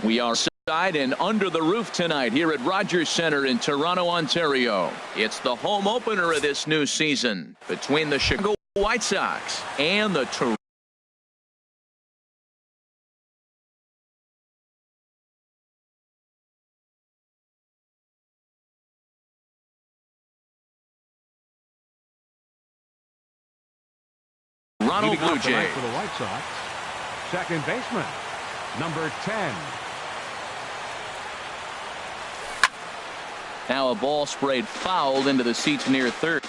We are side and under the roof tonight here at Rogers Centre in Toronto, Ontario. It's the home opener of this new season between the Chicago White Sox and the Toronto Blue Jays. For the White Sox, second baseman, number 10. Now a ball sprayed fouled into the seats near third.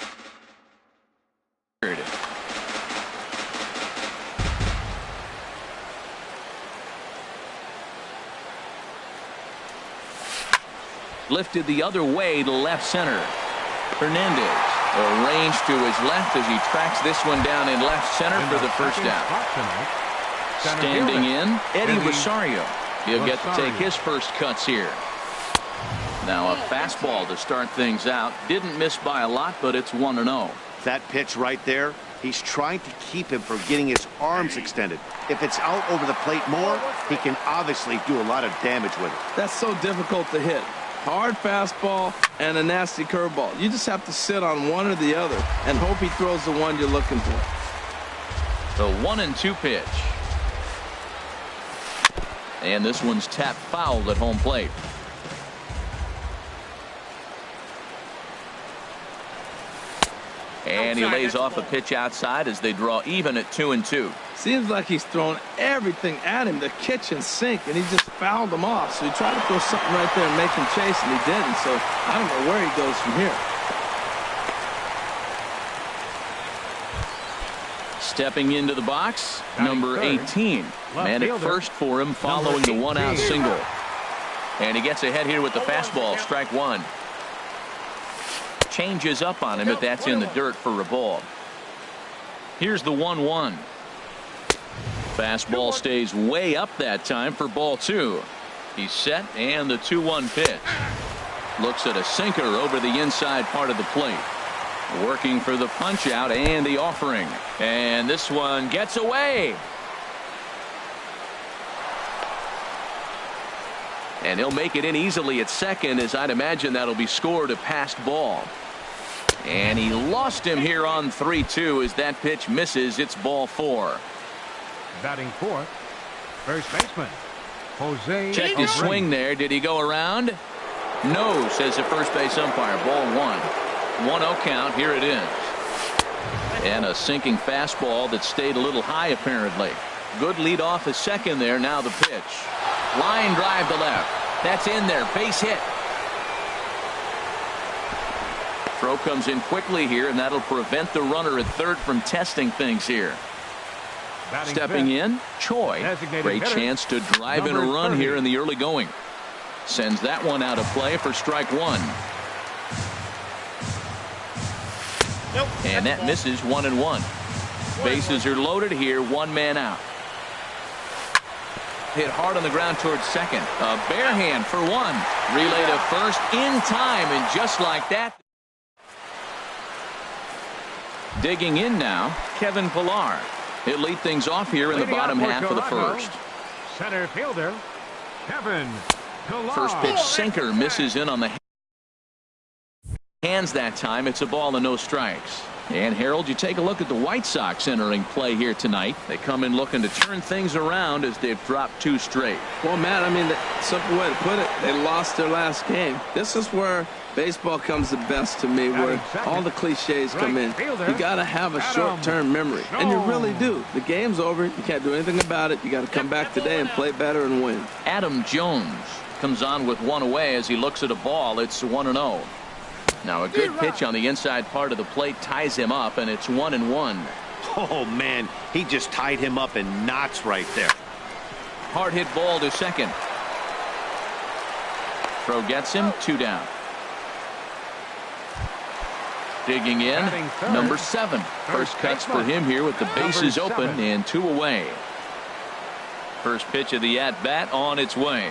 Lifted the other way to left center. Hernandez arranged to his left as he tracks this one down in left center for the first out. Standing in, Eddie Rosario. He'll get to take his first cuts here. Now a fastball to start things out. Didn't miss by a lot, but it's 1-0. That pitch right there, he's trying to keep him from getting his arms extended. If it's out over the plate more, he can obviously do a lot of damage with it. That's so difficult to hit. Hard fastball and a nasty curveball. You just have to sit on one or the other and hope he throws the one you're looking for. The 1-2 pitch. And this one's tapped foul at home plate. And he lays off a pitch outside as they draw even at 2-2. Seems like he's thrown everything at him, the kitchen sink, and he just fouled him off. So he tried to throw something right there and make him chase, and he didn't. So I don't know where he goes from here. Stepping into the box, number 18. Man at first for him following the one-out single. And he gets ahead here with the fastball, strike one. Changes up on him, but that's in the dirt for a ball. Here's the 1-1. Fastball stays way up that time for ball two. He's set, and the 2-1 pitch. Looks at a sinker over the inside part of the plate. Working for the punch out and the offering. And this one gets away. And he'll make it in easily at second, as I'd imagine that'll be scored a passed ball. And he lost him here on 3-2 as that pitch misses. It's ball four. Batting fourth, first baseman, Jose. Check his swing there. Did he go around? No, says the first base umpire. Ball one. 1-0 count. Here it is. And a sinking fastball that stayed a little high apparently. Good lead off a second there. Now the pitch. Line drive to left. That's in there. Base hit. Throw comes in quickly here, and that'll prevent the runner at third from testing things here. Stepping in, Choi. Great chance to drive in a run here in the early going. Sends that one out of play for strike one. And that misses 1-1. Bases are loaded here, one man out. Hit hard on the ground towards second. A bare hand for one. Relay to first in time, and just like that. Digging in now, Kevin Pillar. He'll lead things off here in the bottom half of the first. Center fielder, Kevin Pillar. First pitch sinker misses in on the hands that time. It's a ball and no strikes. And Harold, you take a look at the White Sox entering play here tonight. They come in looking to turn things around as they've dropped two straight. Well, Matt, I mean, the simple way to put it, they lost their last game. This is where baseball comes the best to me, where all the cliches come in. You got to have a short-term memory, and you really do. The game's over. You can't do anything about it. You got to come back today and play better and win. Adam Jones comes on with one away as he looks at a ball. It's 1-0. Now a good pitch on the inside part of the plate ties him up, and it's 1-1. Oh, man, he just tied him up in knots right there. Hard hit ball to second. Throw gets him, two down. Digging in, number 7. First cuts for him here with the bases open and two away. First pitch of the at-bat on its way.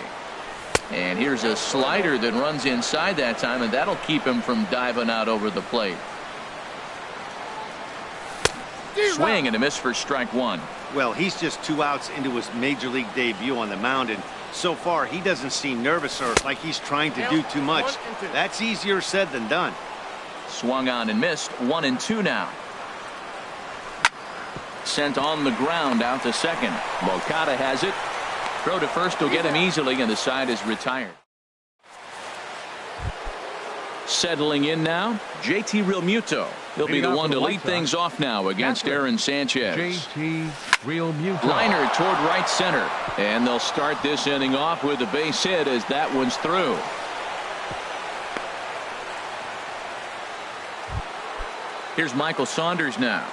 And here's a slider that runs inside that time, and that'll keep him from diving out over the plate. Swing and a miss for strike one. Well, he's just 2 outs into his major league debut on the mound, and So far, he doesn't seem nervous or like he's trying to do too much. That's easier said than done. Swung on and missed. 1-2 now. Sent on the ground out to second. Moncada has it. Throw to first will get him easily, and the side is retired. Settling in now, JT Realmuto. He'll be the one to lead things off now against Aaron Sanchez. JT Realmuto. Liner toward right center. And they'll start this inning off with a base hit as that one's through. Here's Michael Saunders now.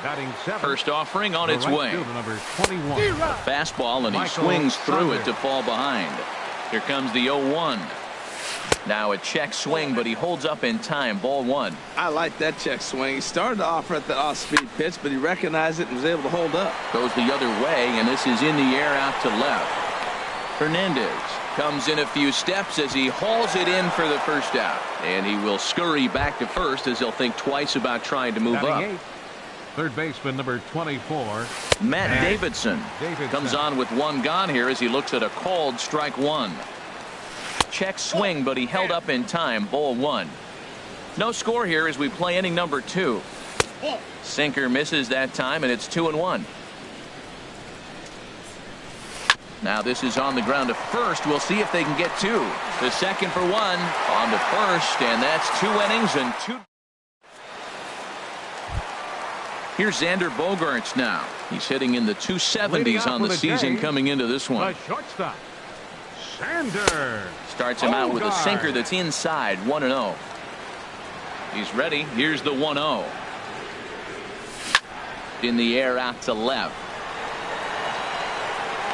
Batting seventh. First offering on The its right way. fielder, number 21. A fastball, and he Michael swings through it Saunders. to fall behind. Here comes the 0-1. Now a check swing, but he holds up in time. Ball 1. I like that check swing. He started off at the off-speed pitch, but he recognized it and was able to hold up. Goes the other way, and this is in the air out to left. Hernandez comes in a few steps as he hauls it in for the first out. And he will scurry back to first as he'll think twice about trying to move Batting up. eighth. Third baseman, number 24. Matt Davidson comes on with one gone here as he looks at a called strike one. Check swing, but he held up in time. Ball 1. No score here as we play inning number 2. Sinker misses that time, and it's 2-1. Now this is on the ground to first. We'll see if they can get 2. The second for 1 on to first, and that's 2 innings and 2. Here's Xander Bogaerts now. He's hitting in the 270s on the season coming into this one. The shortstop, Xander. Starts him out with a sinker that's inside. 1-0. He's ready. Here's the 1-0. In the air out to left.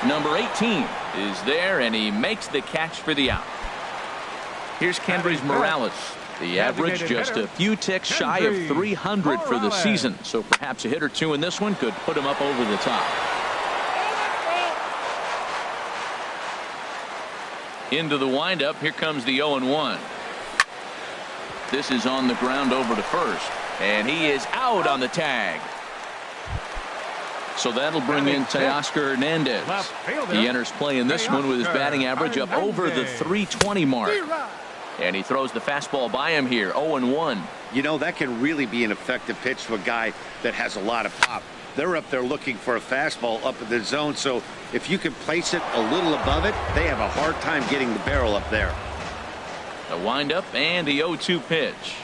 Number 18 is there, and he makes the catch for the out. Here's Kendrys Morales. The average just a few ticks shy of 300 for the season, so perhaps a hit or two in this one could put him up over the top. Into the windup. Here comes the 0-1. This is on the ground over to first, and he is out on the tag. So that'll bring in Teoscar Hernandez. He enters play in this one with his batting average up over the 320 mark. And he throws the fastball by him here. 0-1. You know, that can really be an effective pitch to a guy that has a lot of pop. They're up there looking for a fastball up in the zone, so if you can place it a little above it, they have a hard time getting the barrel up there. The windup and the 0-2 pitch.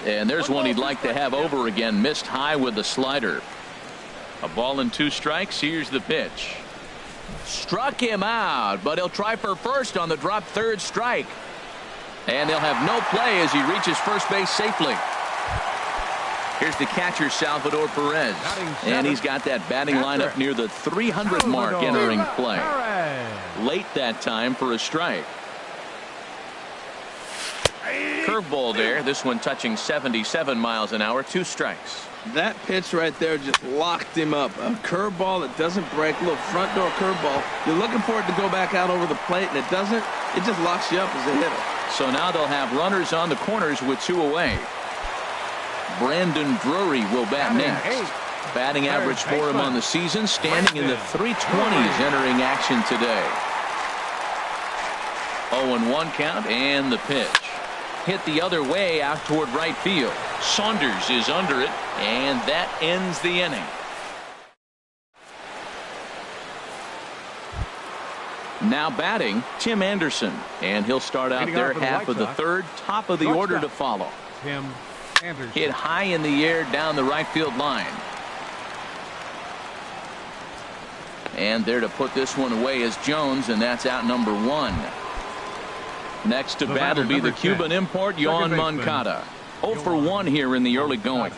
And there's one he'd like to have over again. Missed high with the slider. A ball and 2 strikes. Here's the pitch. Struck him out, but he'll try for first on the drop third strike. And they'll have no play as he reaches first base safely. Here's the catcher, Salvador Perez. And he's got that batting lineup near the 300 mark entering play. Late that time for a strike. Curveball there. This one touching 77 miles an hour. 2 strikes. That pitch right there just locked him up. A curveball that doesn't break, a little front door curveball. You're looking for it to go back out over the plate, and it doesn't. It just locks you up as a hitter. So now they'll have runners on the corners with 2 away. Brandon Drury will bat next. Batting average for him on the season standing in the 320s entering action today. 0-1 count and the pitch. Hit the other way out toward right field. Saunders is under it, and that ends the inning. Now batting, Tim Anderson, and he'll start out there half of the third, top of the order to follow. Tim Anderson. Hit high in the air down the right field line. And there to put this one away is Jones, and that's out number 1. Next to bat will be the Cuban import, Yoan Moncada. 0 for 1 here in the early going.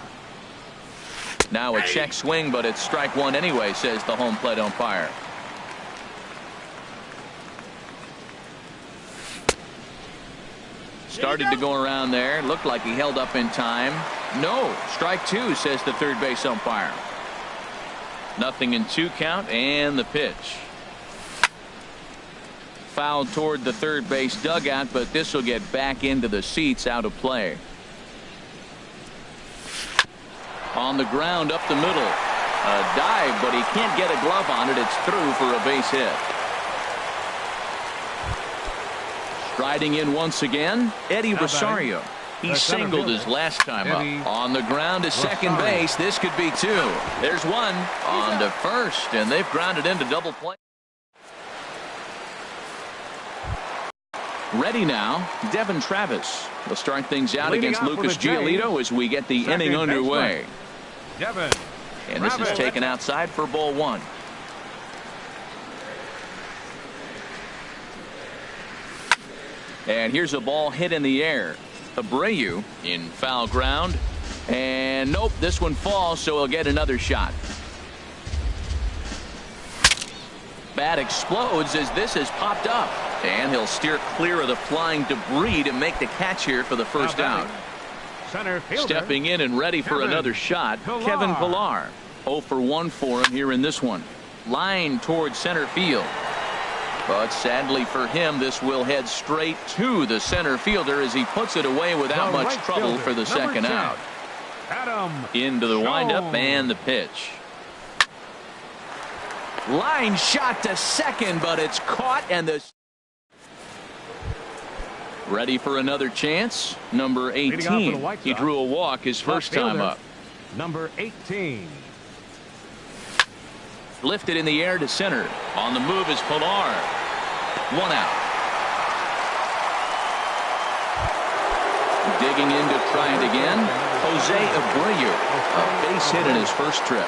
Now a check swing, but it's strike 1 anyway, says the home plate umpire. Started to go around there. Looked like he held up in time. No, strike 2, says the third base umpire. 0-2 count and the pitch. Foul toward the third base dugout, but this will get back into the seats out of play. On the ground up the middle. A dive, but he can't get a glove on it. It's through for a base hit. Riding in once again, Eddie Rosario. He singled his last time up. On the ground to second base. This could be two. There's one on to first, and they've grounded into double play. Ready now, Devin Travis will start things out against Lucas Giolito as we get the inning underway. Devin. And this is taken outside for ball one. And here's a ball hit in the air. Abreu in foul ground. And nope, this one falls, so he'll get another shot. Bat explodes as this has popped up. And he'll steer clear of the flying debris to make the catch here for the first out. Center fielder, stepping in and ready for another shot, Kevin Pillar. 0 for 1 for him here in this one. Line towards center field. But sadly for him, this will head straight to the center fielder as he puts it away without much trouble for the second out. Adam Into the windup and the pitch. Line shot to second, but it's caught, and the ready for another chance. Number 18. He drew a walk his first time up. Number 18. Lifted in the air to center. On the move is Pillar. 1 out. Digging in to try it again. Jose Abreu. A base hit in his first trip.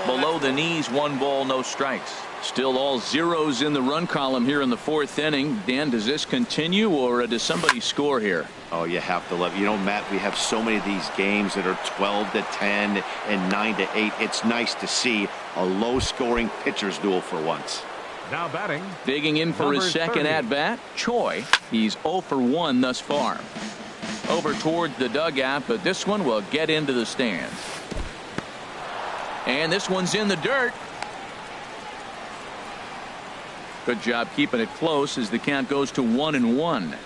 Below the knees, 1 ball, no strikes. Still all zeros in the run column here in the 4th inning. Dan, does this continue, or does somebody score here? Oh, you have to love. You know, Matt, we have so many of these games that are 12-10 and 9-8. It's nice to see a low-scoring pitcher's duel for once. Now batting. Digging in for his second at-bat, Choi. He's 0 for 1 thus far. Over towards the dugout, but this one will get into the stands. And this one's in the dirt. Good job keeping it close as the count goes to 1-1.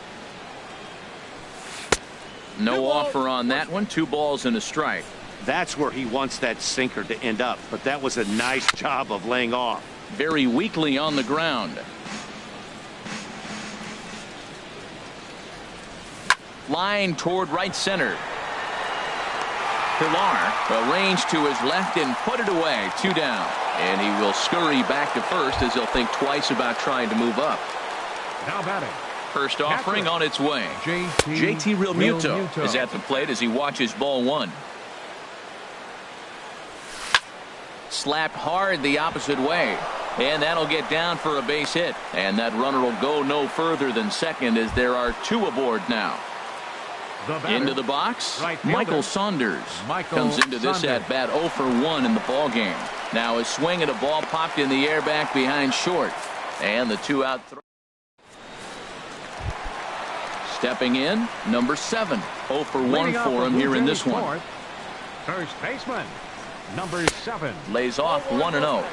No offer on that one. 2 balls and a strike. That's where he wants that sinker to end up, but that was a nice job of laying off. Very weakly on the ground. Line toward right center. Pillar arranged to his left and put it away. 2 down. And he will scurry back to first as he'll think twice about trying to move up. Now batting. First offering on its way. JT Realmuto is at the plate as he watches ball 1. Slapped hard the opposite way. And that'll get down for a base hit. And that runner will go no further than second as there are 2 aboard now. Into the box, Michael Saunders comes into this at-bat 0 for 1 in the ball game. Now a swing at a ball popped in the air back behind short. And the 2-out throw. Stepping in, number 7. 0 for 1 for him here in this one. First baseman, number 7. Lays off 1-0.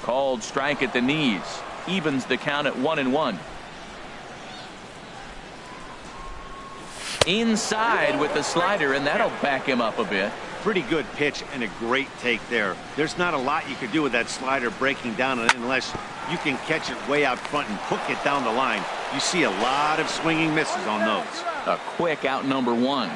Called strike at the knees. Evens the count at 1-1. Inside with the slider, and that'll back him up a bit. Pretty good pitch and a great take there. There's not a lot you can do with that slider breaking down unless you can catch it way out front and hook it down the line. You see a lot of swinging misses on those. A quick out number 1.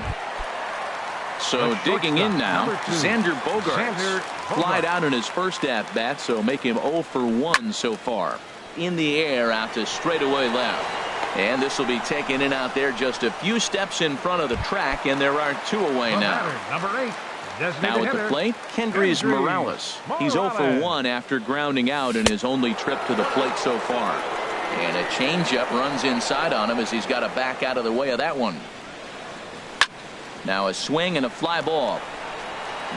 So digging in now, Xander Bogaerts flied out in his first at-bat, so make him 0 for 1 so far. In the air out to straightaway left. And this will be taken in out there just a few steps in front of the track, and there are 2 away now. Number 8. Now at the plate, Kendrys Morales. He's 0 for 1 after grounding out in his only trip to the plate so far. And a changeup runs inside on him as he's got to back out of the way of that one. Now a swing and a fly ball.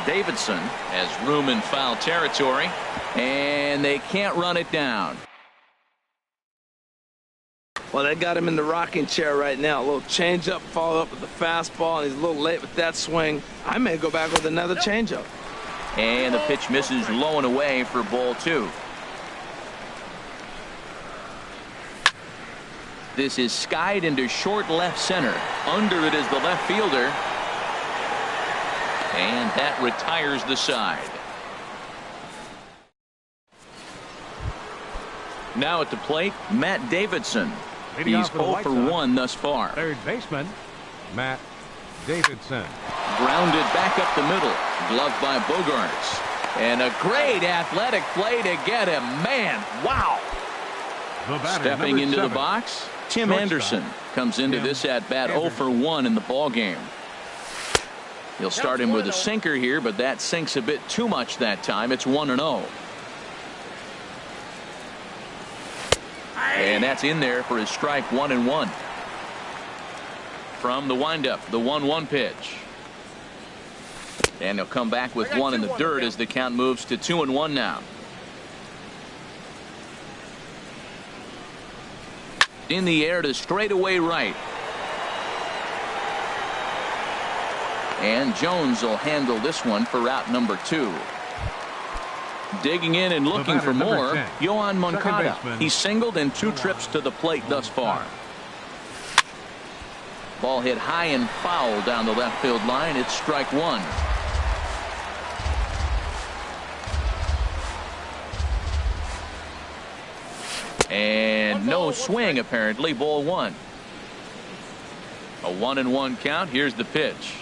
Davidson has room in foul territory, and they can't run it down. Well, they got him in the rocking chair right now. A little changeup, follow up with the fastball, and he's a little late with that swing. I may go back with another changeup. And the pitch misses low and away for ball 2. This is skied into short left center. Under it is the left fielder. And that retires the side. Now at the plate, Matt Davidson. Leading He's off for the 0 White for Sox, 1 thus far. Third baseman, Matt Davidson. Grounded back up the middle. Gloved by Bogaerts. And a great athletic play to get him. Man, wow. The batter, Stepping number into 7, the box, Tim shortstop, Anderson comes into Tim this at-bat 0 Anderson. for 1 in the ballgame. He'll start him with a sinker here, but that sinks a bit too much that time. It's 1-0. And that's in there for his strike 1-1. From the windup, the 1-1 pitch. And he'll come back with one in the dirt as the count moves to 2-1 now. In the air to straightaway right. And Jones will handle this one for route number 2. Digging in and looking for more, 10, Yoan Moncada. baseman, He's singled in 2 trips to the plate thus far. Ball hit high and foul down the left field line. It's strike 1. And no swing apparently. Ball 1. A 1-1 count. Here's the pitch.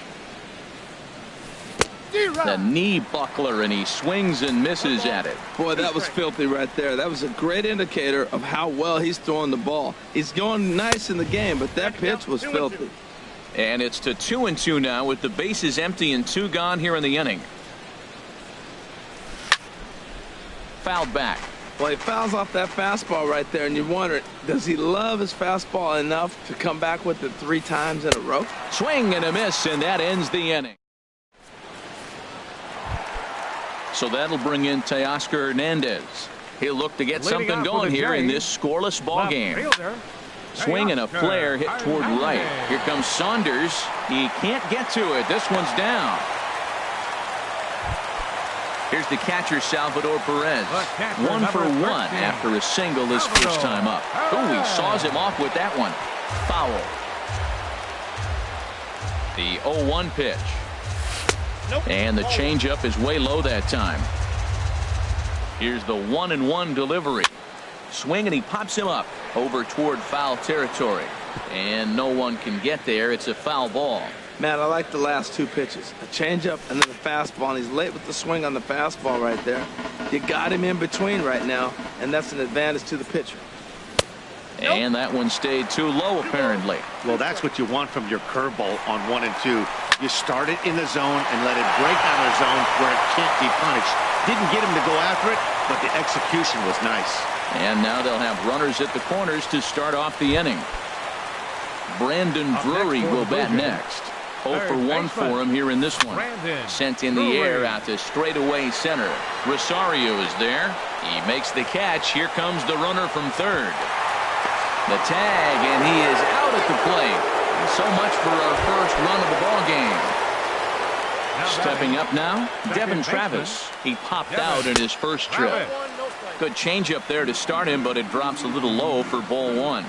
The knee buckler, and he swings and misses at it. Boy, that was filthy right there. That was a great indicator of how well he's throwing the ball. He's going nice in the game, but that pitch was filthy. And it's to 2-2 now with the bases empty and 2 gone here in the inning. Fouled back. Well, he fouls off that fastball right there, and you wonder, does he love his fastball enough to come back with it 3 times in a row? Swing and a miss, and that ends the inning. So that'll bring in Teoscar Hernandez. He'll look to get Leading something off going for the here in Jays, this scoreless ball left game. fielder, Swing and a Teoscar flare hit toward right. Hernandez. Here comes Saunders. He can't get to it. This one's down. Here's the catcher, Salvador Perez. catcher, 1 for 1 number 13. after a single his first time up. Oh, he saws him off with that one. Foul. The 0-1 pitch. And the changeup is way low that time. Here's the 1-1 delivery. Swing, and he pops him up over toward foul territory. And no one can get there. It's a foul ball. Matt, I like the last 2 pitches. A changeup and then a fastball, and he's late with the swing on the fastball right there. You got him in between right now, and that's an advantage to the pitcher. And that one stayed too low, apparently. Well, that's what you want from your curveball on 1 and 2. You start it in the zone and let it break out of the zone where it can't be punished. Didn't get him to go after it, but the execution was nice. And now they'll have runners at the corners to start off the inning. Brandon Drury will bat next. 0 for 1 for him here in this one. Sent in the air out to straightaway center. Rosario is there. He makes the catch. Here comes the runner from third. The tag, and he is out at the plate. So much for our first run of the ball game. Stepping up now, Devin Travis. He popped out in his first trip. Good changeup there to start him, but it drops a little low for ball 1.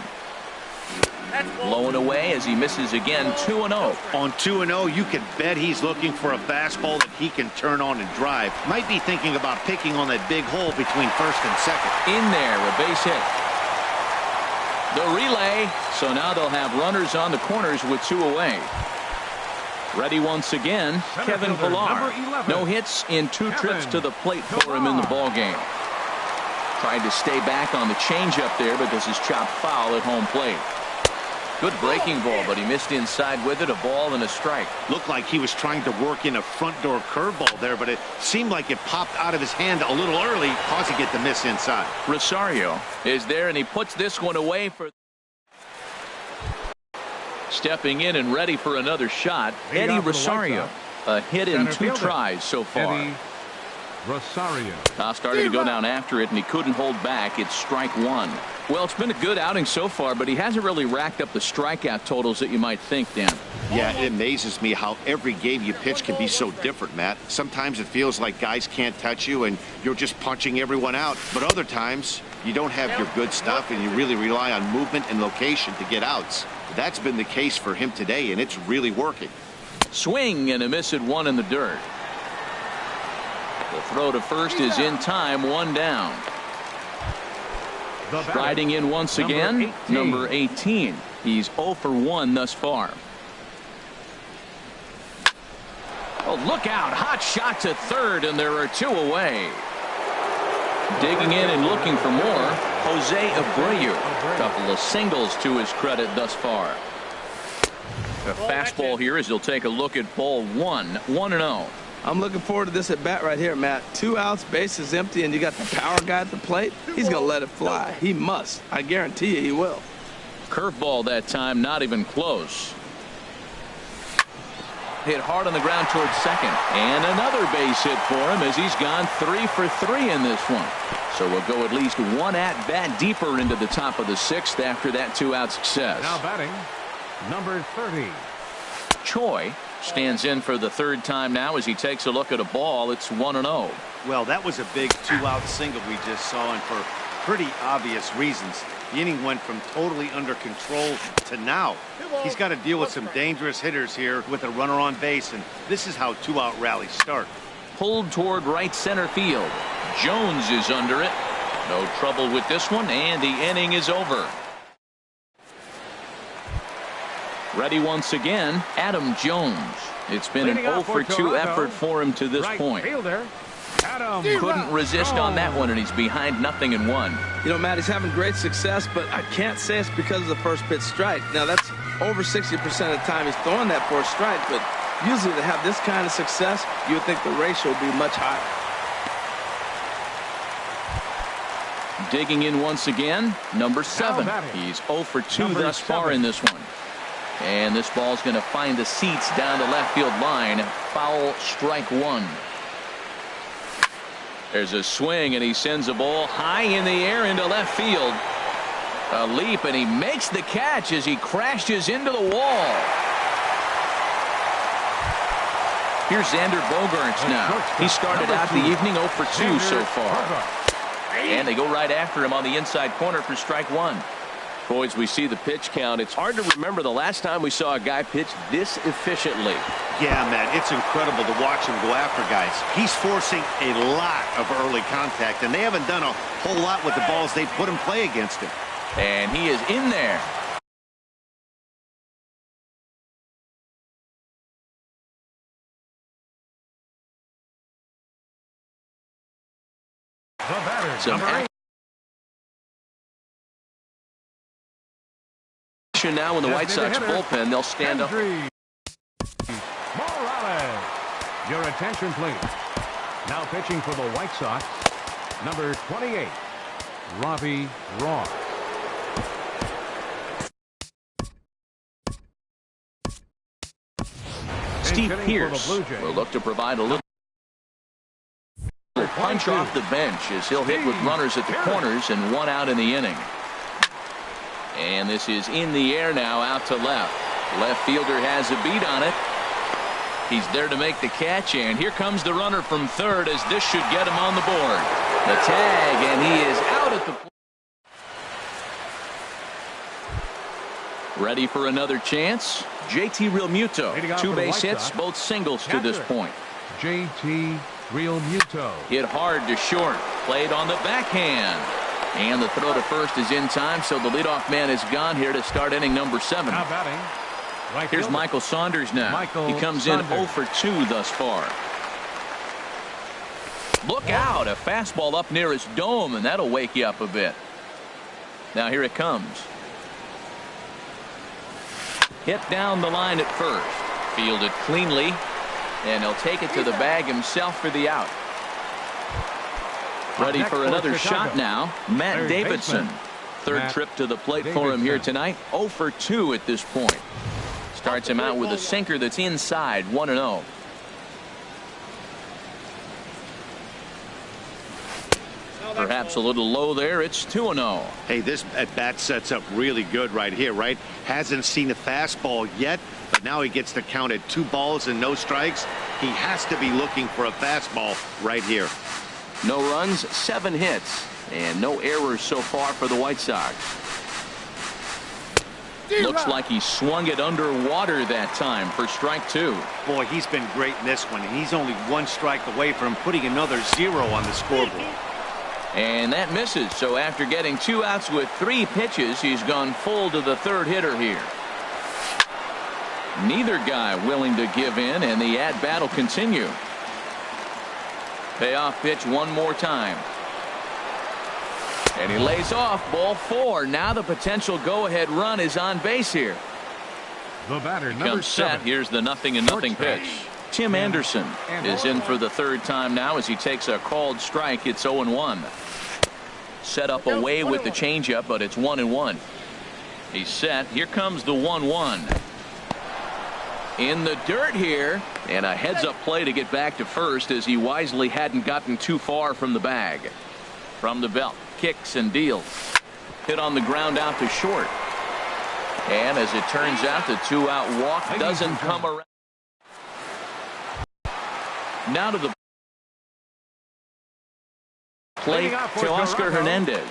Low and away as he misses again. 2-0. On 2-0, you can bet he's looking for a fastball that he can turn on and drive. Might be thinking about picking on that big hole between first and second. In there, a base hit. The relay. So now they'll have runners on the corners with 2 away. Ready once again, Kevin Pillar. No hits in 2 trips to the plate for him in the ball game. Tried to stay back on the changeup there, but this is chopped foul at home plate. Good breaking ball, but he missed inside with it. A ball and a strike. Looked like he was trying to work in a front door curveball there, but it seemed like it popped out of his hand a little early, causing it to miss inside. Rosario is there, and he puts this one away for. Stepping in and ready for another shot, Eddie Rosario. A hit in 2 tries so far. Eddie Rosario. Started to go down after it, and he couldn't hold back. It's strike 1. Well, it's been a good outing so far, but he hasn't really racked up the strikeout totals that you might think, Dan. Yeah, it amazes me how every game you pitch can be so different, Matt. Sometimes it feels like guys can't touch you and you're just punching everyone out. But other times, you don't have your good stuff and you really rely on movement and location to get outs. That's been the case for him today, and it's really working. Swing and a miss at 1 in the dirt. The throw to first is in time, 1 down. Striding in once again, number 18. He's 0 for 1 thus far. Oh, look out. Hot shot to third, and there are 2 away. Digging in and looking for more, Jose Abreu. Couple of singles to his credit thus far. A fastball here as he'll take a look at ball 1, 1-0. I'm looking forward to this at bat right here, Matt. 2 outs, bases empty, and you got the power guy at the plate. He's going to let it fly. He must. I guarantee you he will. Curveball that time, not even close. Hit hard on the ground towards second. And another base hit for him as he's gone 3 for 3 in this one. So we'll go at least 1 at-bat deeper into the top of the 6th after that 2-out success. Now batting, number 30. Choi stands in for the 3rd time now as he takes a look at a ball. It's 1-0. Well, that was a big 2-out single we just saw, and for pretty obvious reasons. The inning went from totally under control to now. He's got to deal with some dangerous hitters here with a runner on base, and this is how 2-out rallies start. Pulled toward right center field. Jones is under it. No trouble with this one, and the inning is over. Ready once again, Adam Jones. It's been an 0 for 2 effort for him to this point. Couldn't resist on that one, and he's behind 0-1. You know, Matt, he's having great success, but I can't say it's because of the first pitch strike. Now, that's over 60% of the time he's throwing that for a strike, but usually to have this kind of success, you would think the ratio would be much higher. Digging in once again, number 7. He's 0 for 2 thus far in this one. And this ball's going to find the seats down the left field line. Foul, strike 1. There's a swing, and he sends a ball high in the air into left field. A leap, and he makes the catch as he crashes into the wall. Here's Xander Bogaerts now. He started out the evening 0 for 2 so far. And they go right after him on the inside corner for strike 1. Boys, we see the pitch count. It's hard to remember the last time we saw a guy pitch this efficiently. Yeah, man, it's incredible to watch him go after guys. He's forcing a lot of early contact, and they haven't done a whole lot with the balls they put in play against him. And he is in there. Some action now in the White Sox bullpen. They'll stand up. Morales. Your attention, please. Now pitching for the White Sox, number 28, Robbie Rawls. Steve Pearce will look to provide a little punch off the bench as he'll hit with runners at the corners and 1 out in the inning. And this is in the air now out to left. Left fielder has a beat on it. He's there to make the catch, and here comes the runner from third as this should get him on the board. The tag, and he is out at the plate. Ready for another chance? JT Realmuto. 2 base hits, both singles to this point. JT Realmuto. Hit hard to short. Played on the backhand. And the throw to first is in time, so the leadoff man is gone here to start inning number 7. Now batting, right Here's fielder. Michael Saunders now. He comes in 0 for 2 thus far. Look out. A fastball up near his dome, and that'll wake you up a bit. Now here it comes. Hit down the line at first. Fielded cleanly. And he'll take it to the bag himself for the out. Ready for another shot now. Matt Davidson. Third trip to the plate for him here tonight. 0 for 2 at this point. Starts him out with a sinker that's inside. 1-0. Perhaps a little low there. It's 2-0. Hey, this at bat sets up really good right here, right? Hasn't seen a fastball yet, but now he gets to count at 2 balls and no strikes. He has to be looking for a fastball right here. No runs, 7 hits, and no errors so far for the White Sox. Looks like he swung it underwater that time for strike 2. Boy, he's been great in this one, and he's only 1 strike away from putting another 0 on the scoreboard. And that misses. So after getting 2 outs with 3 pitches, he's gone full to the third hitter here. Neither guy willing to give in, and the at-bat will continue. Payoff pitch one more time. And he lays off, ball 4. Now the potential go-ahead run is on base here. The batter, number 7. Here's the 0-0 pitch. Tim Anderson is in for the 3rd time now as he takes a called strike. It's 0-1. Set up away with the changeup, but it's 1-1. He's set. Here comes the 1-1. In the dirt here, and a heads-up play to get back to first as he wisely hadn't gotten too far from the bag. From the belt, kicks and deals. Hit on the ground out to short. And as it turns out, the 2-out walk doesn't come around. Now to the plate to Oscar Hernandez.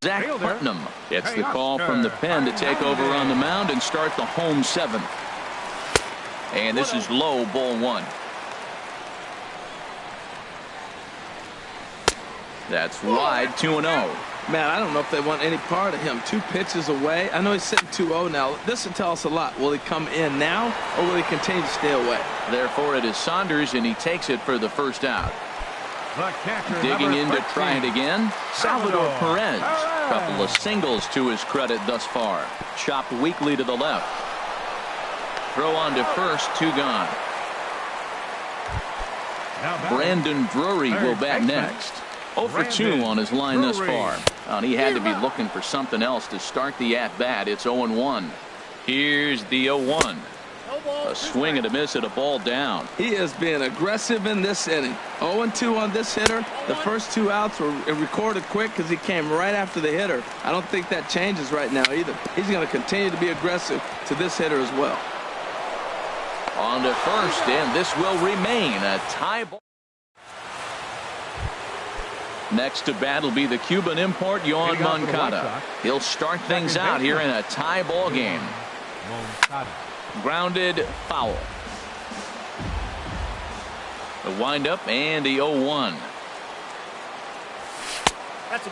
Zach Putnam gets the call from the pen to take over on the mound and start the home 7th. And this is low, ball 1. That's wide, 2-0. Man, I don't know if they want any part of him. 2 pitches away. I know he's sitting 2-0 now. This will tell us a lot. Will he come in now, or will he continue to stay away? Therefore, it is Saunders, and he takes it for the 1st out. Digging in to try it again, Salvador Perez. Couple of singles to his credit thus far. Chopped weakly to the left. Throw on to first, 2 gone. Brandon Drury will bat next. 0 for 2 on his line thus far. And he had to be looking for something else to start the at-bat. It's 0-1. Here's the 0-1. A swing and a miss at a ball down. He is being aggressive in this inning. 0-2 on this hitter. The first 2 outs were recorded quick because he came right after the hitter. I don't think that changes right now either. He's going to continue to be aggressive to this hitter as well. On to first, and this will remain a tie ball. Next to bat will be the Cuban import, Yoan Moncada. He'll start things out here in a tie ball game. Grounded foul. The windup and the 0-1.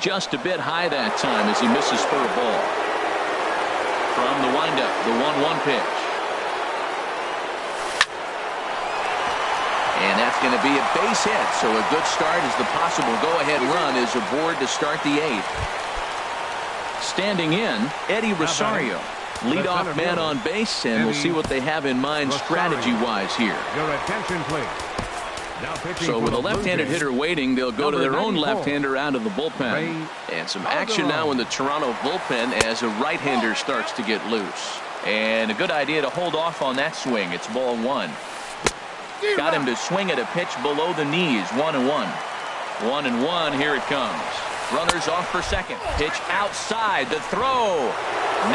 Just a bit high that time as he misses for a ball. From the windup, the 1-1 pitch. And that's going to be a base hit, so a good start as the possible go-ahead run is aboard to start the 8th. Standing in, Eddie Rosario. Leadoff man on base, and we'll see what they have in mind strategy-wise here. Your attention, please. So with a left-handed hitter waiting, they'll go to their own left-hander out of the bullpen. And some action now in the Toronto bullpen as a right-hander starts to get loose. And a good idea to hold off on that swing. It's ball 1. Got him to swing at a pitch below the knees. 1-1. 1-1. Here it comes. Runners off for second. Pitch outside. The throw.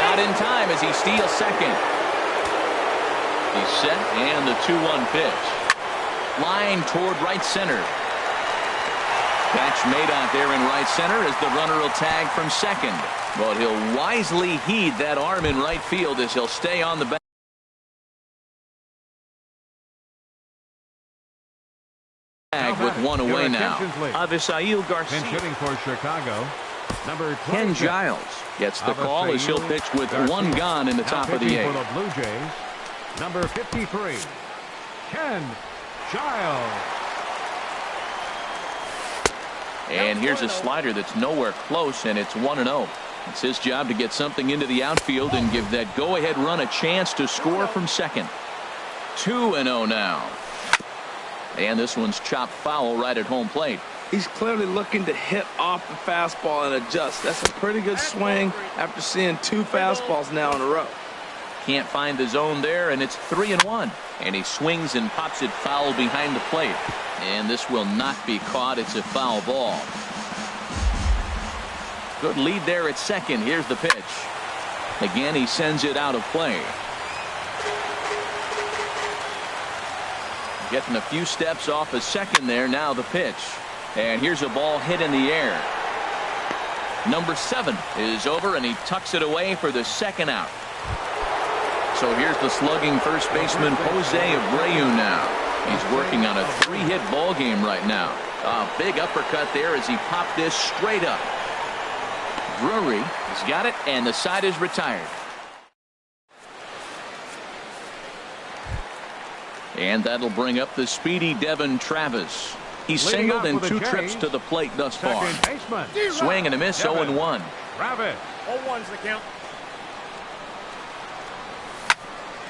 Not in time as he steals second. He's set, and the 2-1 pitch. Line toward right center. Catch made out there in right center as the runner will tag from second. But he'll wisely heed that arm in right field as he'll stay on the back. With 1 away now. Avisail Garcia. Hitting for Chicago. Number Ken Giles gets the call as he'll pitch with 1 gone in the top of the 8th. For the Blue Jays, number 53, Ken Giles. And here's a slider that's nowhere close, and it's 1-0. It's his job to get something into the outfield and give that go-ahead run a chance to score from second. 2-0 now. And this one's chopped foul right at home plate. He's clearly looking to hit off the fastball and adjust. That's a pretty good swing after seeing 2 fastballs now in a row. Can't find the zone there, and it's 3-1. And he swings and pops it foul behind the plate. And this will not be caught. It's a foul ball. Good lead there at second. Here's the pitch. Again, he sends it out of play. Getting a few steps off a second there. Now the pitch. And here's a ball hit in the air. Number 7 is over, and he tucks it away for the 2nd out. So here's the slugging first baseman Jose Abreu now. He's working on a 3-hit ball game right now. A big uppercut there as he popped this straight up. Drury has got it, and the side is retired. And that'll bring up the speedy Devon Travis. He's singled in 2 trips to the plate thus far. Swing and a miss, 0-1. Travis. 0-1's the count.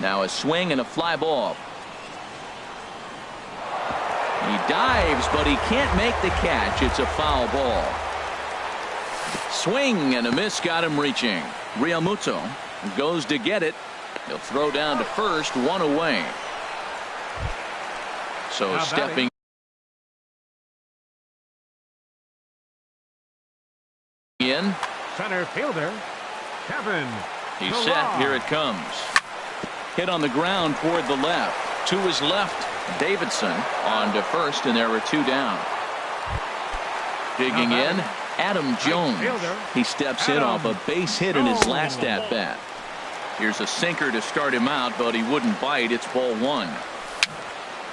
Now a swing and a fly ball. He dives, but he can't make the catch. It's a foul ball. Swing and a miss got him reaching. Realmuto goes to get it. He'll throw down to first, 1 away. So stepping in. Center fielder, Kevin. He's set. Here it comes. Hit on the ground toward the left. To his left, Davidson on to first, and there were 2 down. Digging in, Adam Jones. He steps in off a base hit in his last at bat. Here's a sinker to start him out, but he wouldn't bite. It's ball 1.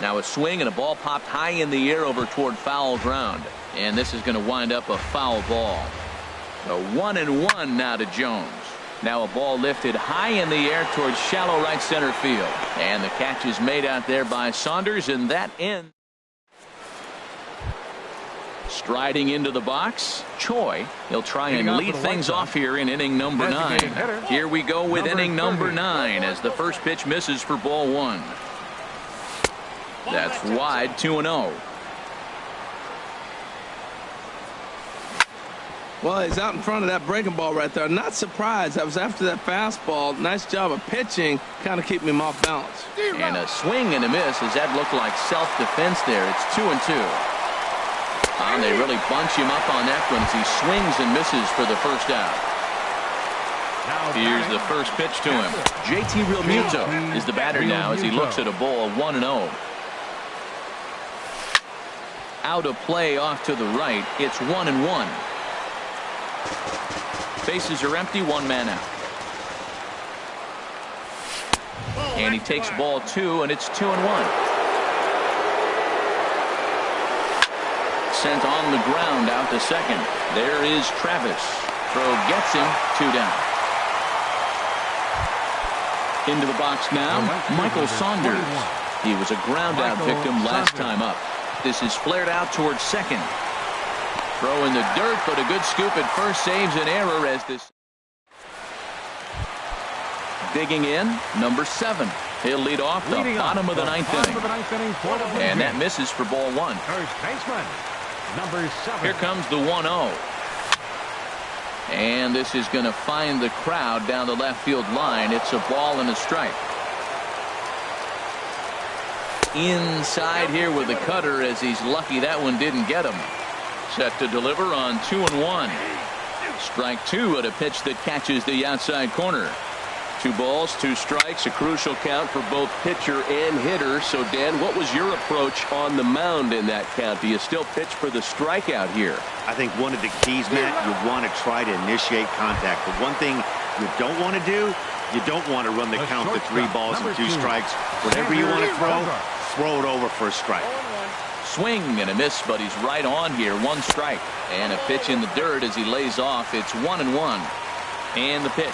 Now a swing and a ball popped high in the air over toward foul ground, and this is going to wind up a foul ball. A 1-1 now to Jones. Now a ball lifted high in the air towards shallow right center field, and the catch is made out there by Saunders, and that ends. Striding into the box, Choi. He'll try and lead things off here in inning number 9. Here we go with inning number 9 as the first pitch misses for ball 1. That's wide, 2-0. Well, he's out in front of that breaking ball right there. Not surprised. I was after that fastball. Nice job of pitching. Kind of keep him off balance. And a swing and a miss. Does that look like self-defense there? It's 2-2. And they really bunch him up on that one as he swings and misses for the first out. Here's the first pitch to him. JT Realmuto is the batter now as he looks at a ball, 1-0. Out of play off to the right. It's 1-1. Bases are empty, 1 man out. And he takes ball 2, and it's 2-1. Sent on the ground out to second. There is Travis. Throw gets him, 2 down. Into the box now, Michael Saunders. He was a ground out victim last time up. This is flared out towards second. Throw in the dirt, but a good scoop at first saves an error as this. Digging in, number 7. He'll lead off the bottom of the 9th inning. And that misses for ball 1. First baseman, number 7. Here comes the 1-0. And this is going to find the crowd down the left field line. It's a ball and a strike. Inside here with the cutter as he's lucky that one didn't get him. Set to deliver on 2-1. Strike 2 at a pitch that catches the outside corner. 2 balls, 2 strikes, a crucial count for both pitcher and hitter. So, Dan, what was your approach on the mound in that count? Do you still pitch for the strikeout here? I think one of the keys, Matt, you want to try to initiate contact. The one thing you don't want to do, you don't want to run the count to 3 balls and 2 strikes. Whatever you want to throw it over for a strike. Swing and a miss, but he's right on here. 1 strike. And a pitch in the dirt as he lays off. It's 1-1. And the pitch.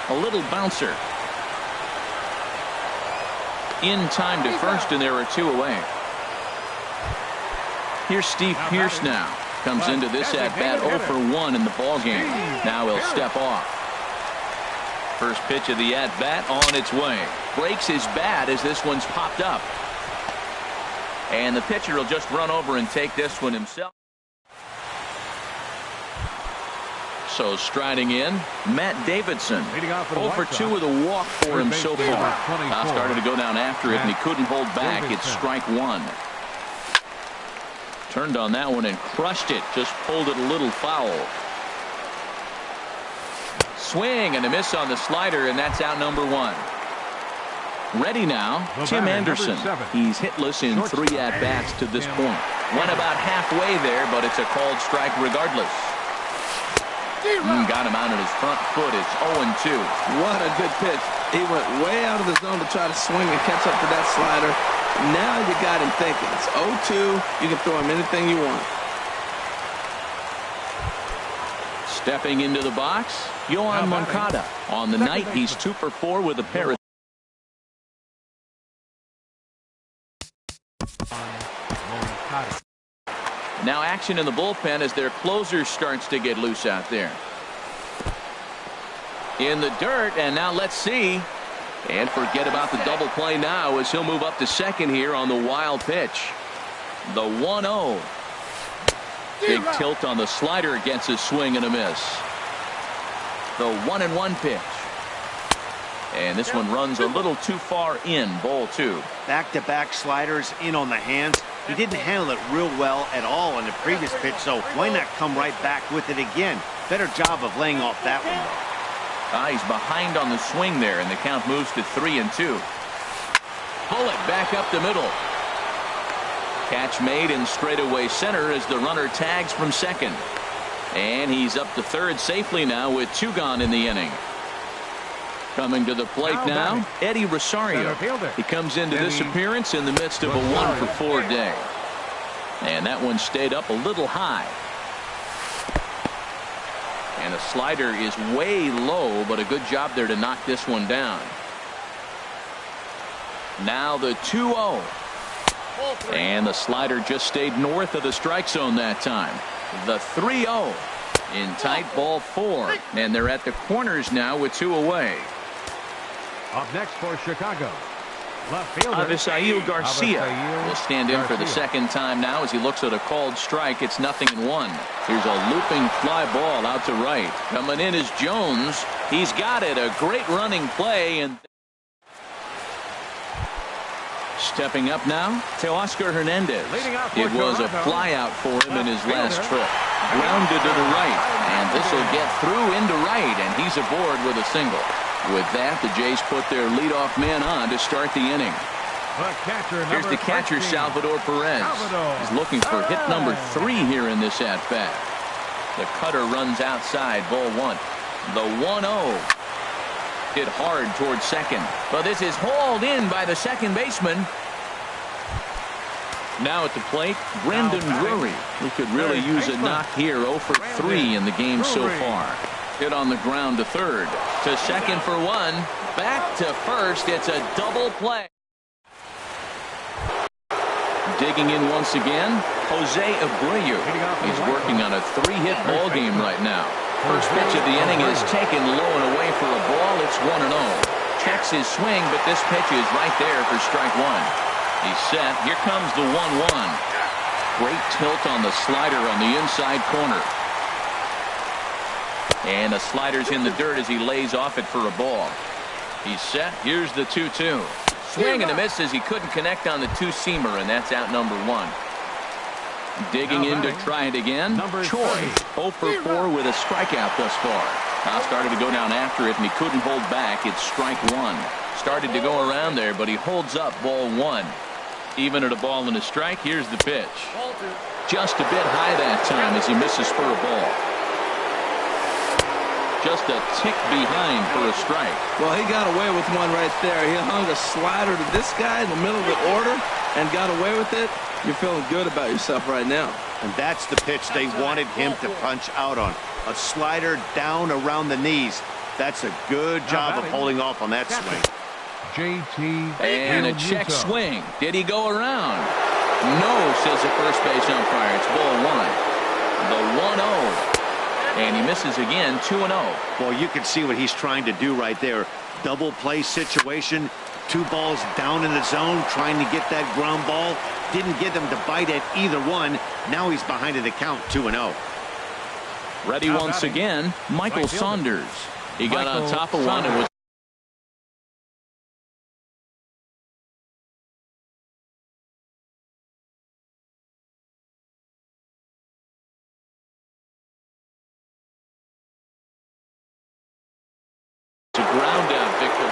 A little bouncer. In time to first, and there are 2 away. Here's Steve Pearce now. Comes into this at-bat 0 for 1 in the ballgame. Now he'll step off. First pitch of the at-bat on its way. Breaks his bat as this one's popped up. And the pitcher will just run over and take this one himself. So striding in, Matt Davidson. 0 for 2 with a walk for him so far. Started to go down after it, and he couldn't hold back. It's strike 1. Turned on that one and crushed it. Just pulled it a little foul. Swing and a miss on the slider, and that's out number 1. Ready now, Tim Anderson. He's hitless in 3 at-bats to this point. Went about halfway there, but it's a called strike regardless. Got him out at his front foot. It's 0-2. What a good pitch. He went way out of the zone to try to swing and catch up to that slider. Now you got him thinking. It's 0-2. You can throw him anything you want. Stepping into the box, Yoan Moncada. On the night, he's 2 for 4 with a pair of. Now action in the bullpen as their closer starts to get loose out there. In the dirt, and now let's see. And forget about the double play now as he'll move up to second here on the wild pitch. The 1-0. Big tilt on the slider, gets a swing and a miss. The 1-1 pitch. And this one runs a little too far in, ball 2. Back-to-back sliders in on the hands. He didn't handle it real well at all in the previous pitch, so why not come right back with it again? Better job of laying off that one, though. He's behind on the swing there, and the count moves to 3-2. Pull it back up the middle. Catch made in straightaway center as the runner tags from second. And he's up to third safely now with 2 gone in the inning. Coming to the plate now, Eddie Rosario. He comes into this appearance in the midst of a 1 for 4 day. And that one stayed up a little high. And the slider is way low, but a good job there to knock this one down. Now the 2-0. And the slider just stayed north of the strike zone that time. The 3-0 in tight, ball 4. And they're at the corners now with 2 away. Up next for Chicago, left fielder Avisail Garcia will stand in for the second time now as he looks at a called strike. It's 0-1. Here's a looping fly ball out to right. Coming in is Jones. He's got it. A great running play. And stepping up now, Teoscar Hernandez. It was a fly out for him in his last trip. Grounded to the right, and this will get through into right, and he's aboard with a single. With that, the Jays put their leadoff man on to start the inning. Here's the catcher, Salvador Perez. He's looking for hit number 3 here in this at-bat. The cutter runs outside, ball 1. The 1-0. Hit hard towards second, but this is hauled in by the second baseman. Now at the plate, Brandon Drury, who could really use a knock here. 0 for 3 in the game so far. Hit on the ground to third. To second for 1. Back to first. It's a double play. Digging in once again, Jose Abreu. He's working on a 3-hit ball game right now. First pitch of the inning is taken low and away for a ball. It's 1-0. Checks his swing, but this pitch is right there for strike 1. He's set. Here comes the 1-1. Great tilt on the slider on the inside corner. And the slider's in the dirt as he lays off it for a ball. He's set. Here's the 2-2. Swing and a miss as he couldn't connect on the 2-seamer, and that's out number 1. Digging in to try it again. Choi, 0 for 4 with a strikeout thus far. Now started to go down after it, and he couldn't hold back. It's strike 1. Started to go around there, but he holds up, ball 1. Even at a ball and a strike, here's the pitch. Just a bit high that time as he misses for a ball. Just a tick behind for a strike. Well, he got away with one right there. He hung a slider to this guy in the middle of the order and got away with it. You're feeling good about yourself right now. And that's the pitch they wanted him to punch out on. A slider down around the knees. That's a good job of holding off on that swing. And a check swing. Did he go around? No, says the first base umpire. It's ball 1. The 1-0. And he misses again, 2-0. Well, you can see what he's trying to do right there. Double play situation. 2 balls down in the zone, trying to get that ground ball. Didn't get them to bite at either one. Now he's behind in the count, 2-0. Ready once again, Michael Saunders. He got on top of one and was ground out victim.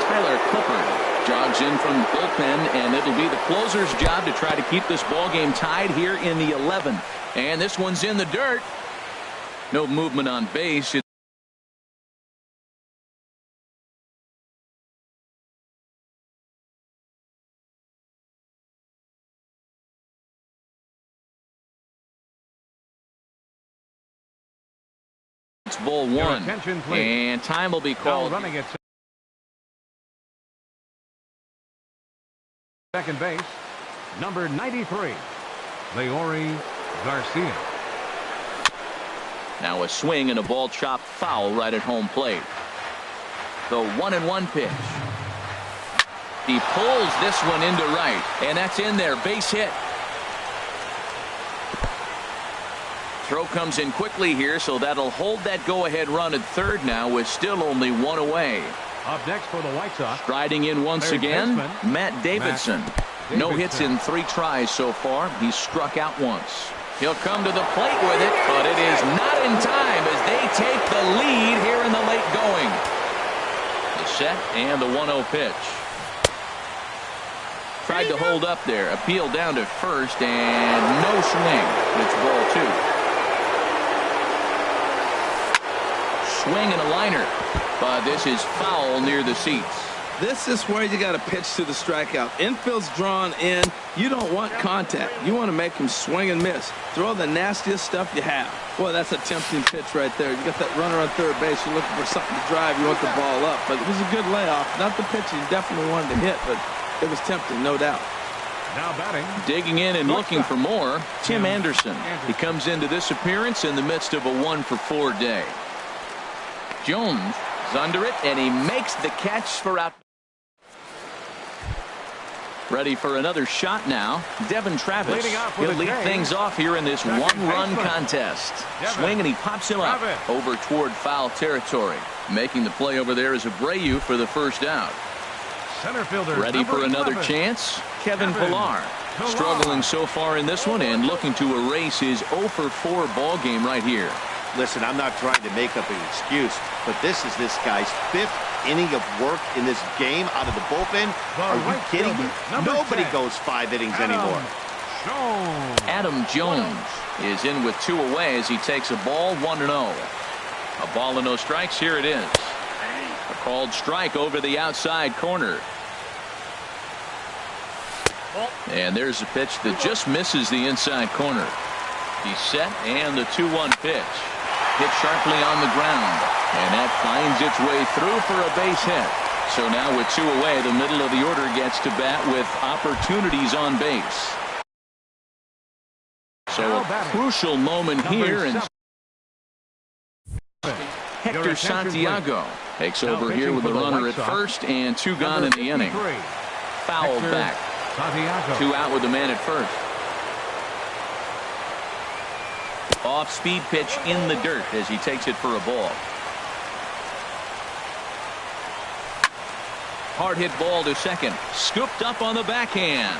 Tyler Clippard jogs in from the bullpen, and it'll be the closer's job to try to keep this ball game tied here in the 11th. And this one's in the dirt. No movement on base. It's ball Your one. attention, please. And time will be Now called. running at second base, number 93, Leori Garcia. Now a swing and a ball chopped foul right at home plate. The 1-1 pitch. He pulls this one into right, and that's in there. Base hit. Throw comes in quickly here, so that'll hold that go-ahead run at third now with still only one away. Up next for the White Sox. Striding in once Third again, baseman, Matt Davidson. No hits in 3 tries so far. He's struck out once. He'll come to the plate with it, but it is not in time as they take the lead here in the late going. The set and the 1-0 pitch. Tried to hold up there. Appeal down to first and no swing. It's ball 2. Swing and a liner, but this is foul near the seats. This is where you got to pitch to the strikeout. Infield's drawn in. You don't want contact. You want to make him swing and miss. Throw the nastiest stuff you have. Boy, that's a tempting pitch right there. You got that runner on third base. You're looking for something to drive. You want the ball up. But it was a good layoff. Not the pitch you definitely wanted to hit, but it was tempting, no doubt. Now batting. Digging in and looking for more, Tim Anderson. He comes into this appearance in the midst of a 1-for-4 day. Jones is under it, and he makes the catch for out. Ready for another shot now. Devin Travis. He'll lead things off here in this one-run contest. Swing, and he pops him up over toward foul territory. Making the play over there is Abreu for the first out. Center fielder. Ready for another chance. Kevin Pillar. Struggling so far in this one and looking to erase his 0-for-4 ball game right here. Listen, I'm not trying to make up an excuse, but this is this guy's 5th inning of work in this game out of the bullpen. Are you kidding me? Nobody goes 5 innings anymore. Adam Jones is in with 2 away as he takes a ball 1-0. A ball and no strikes. Here it is. A called strike over the outside corner. And there's a pitch that just misses the inside corner. He's set, and the 2-1 pitch. Hit sharply on the ground, and that finds its way through for a base hit. So now with 2 away, the middle of the order gets to bat with opportunities on base. So a crucial moment here, and Hector Santiago takes over here with the runner at first and 2 gone in the inning. Fouled back. 2 out with the man at first. Off-speed pitch in the dirt as he takes it for a ball. Hard hit ball to second. Scooped up on the backhand.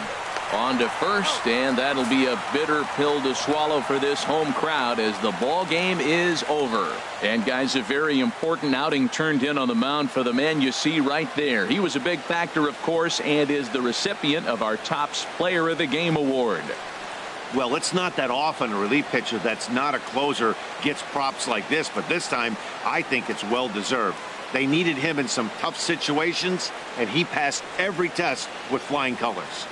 On to first, and that'll be a bitter pill to swallow for this home crowd as the ball game is over. And guys, a very important outing turned in on the mound for the man you see right there. He was a big factor, of course, and is the recipient of our Topps Player of the Game award. Well, it's not that often a relief pitcher that's not a closer gets props like this, but this time I think it's well deserved. They needed him in some tough situations, and he passed every test with flying colors.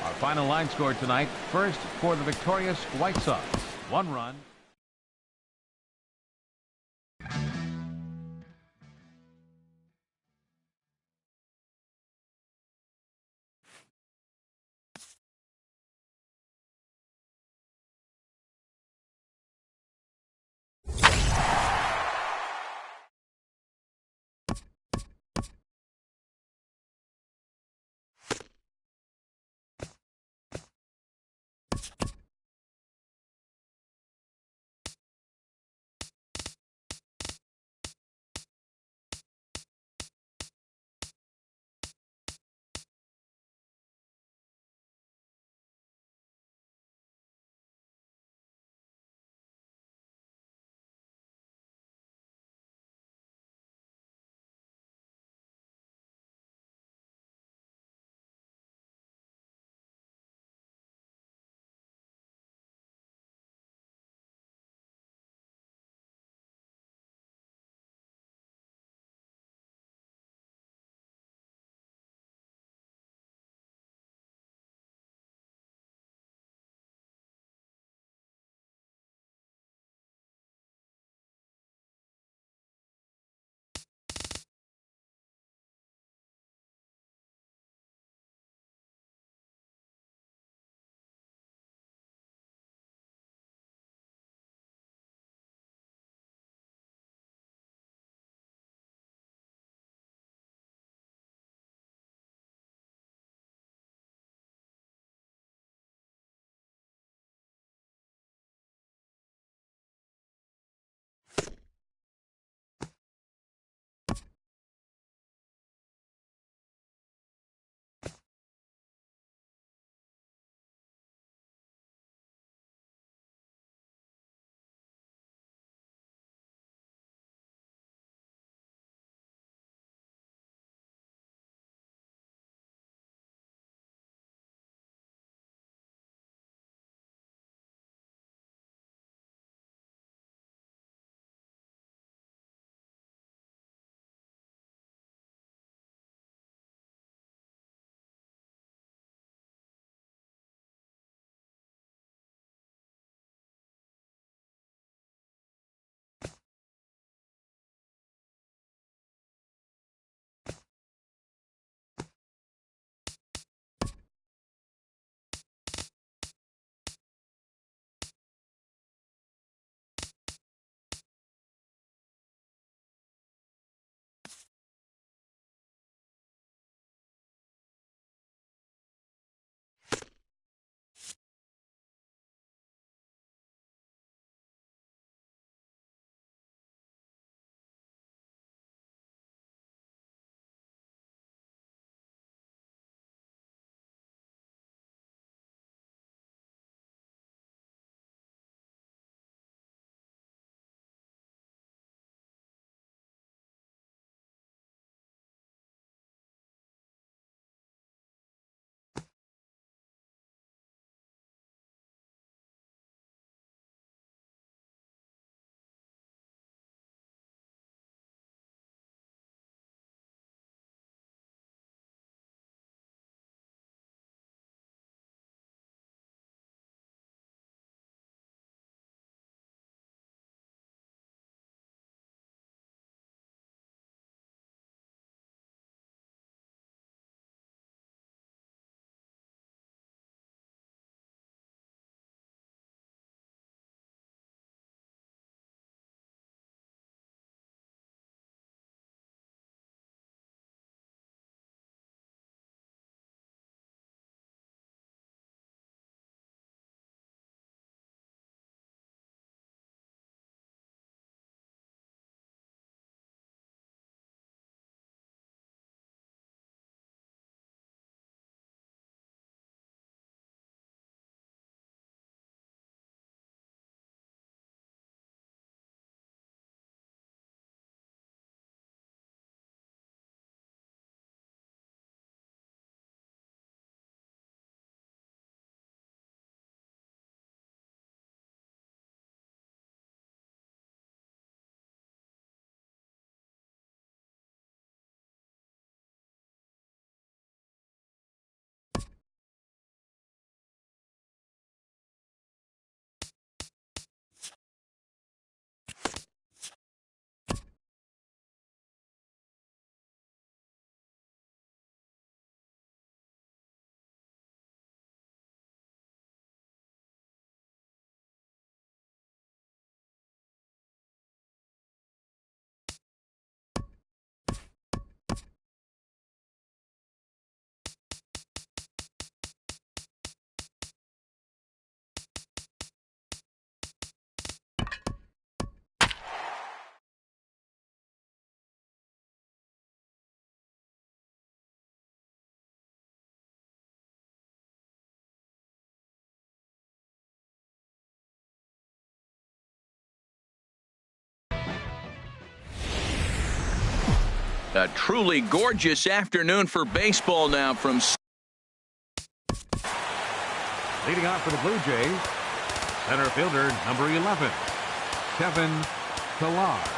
Our final line score tonight. First for the victorious White Sox. 1 run. A truly gorgeous afternoon for baseball now from... Leading off for the Blue Jays, center fielder number 11, Kevin Pillar.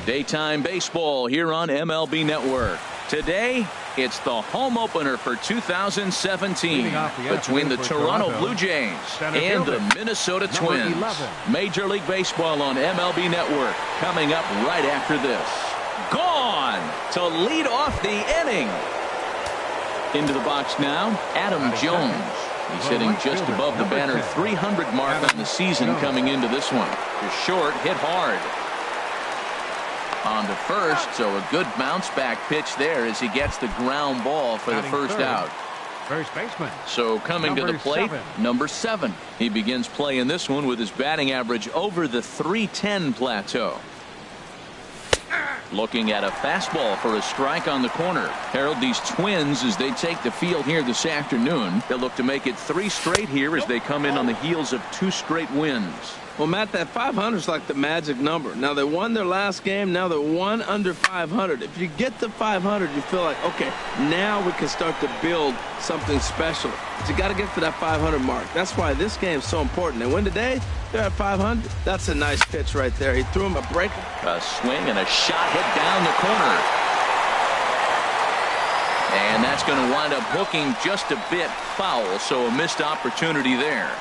Daytime baseball here on MLB Network. Today, it's the home opener for 2017 between the Toronto Blue Jays and the Minnesota Twins. Major League Baseball on MLB Network coming up right after this. Gone to lead off the inning. Into the box now, Adam Jones. He's hitting just above the banner 300 mark on the season coming into this one. He's short, hit hard. On to first, so a good bounce back pitch there as he gets the ground ball for the first out. First baseman. So coming to the plate, number 7. He begins play in this one with his batting average over the .310 plateau. Looking at a fastball for a strike on the corner. Harold, these Twins, as they take the field here this afternoon, they'll look to make it 3 straight here as they come in on the heels of 2 straight wins. Well, Matt, that 500 is like the magic number. Now, they won their last game. Now they're 1 under 500. If you get to 500, you feel like, okay, now we can start to build something special. But you got to get to that 500 mark. That's why this game is so important. They win today, they're at 500. That's a nice pitch right there. He threw him a breaker. A swing and a shot hit down the corner. And that's going to wind up hooking just a bit foul, so a missed opportunity there.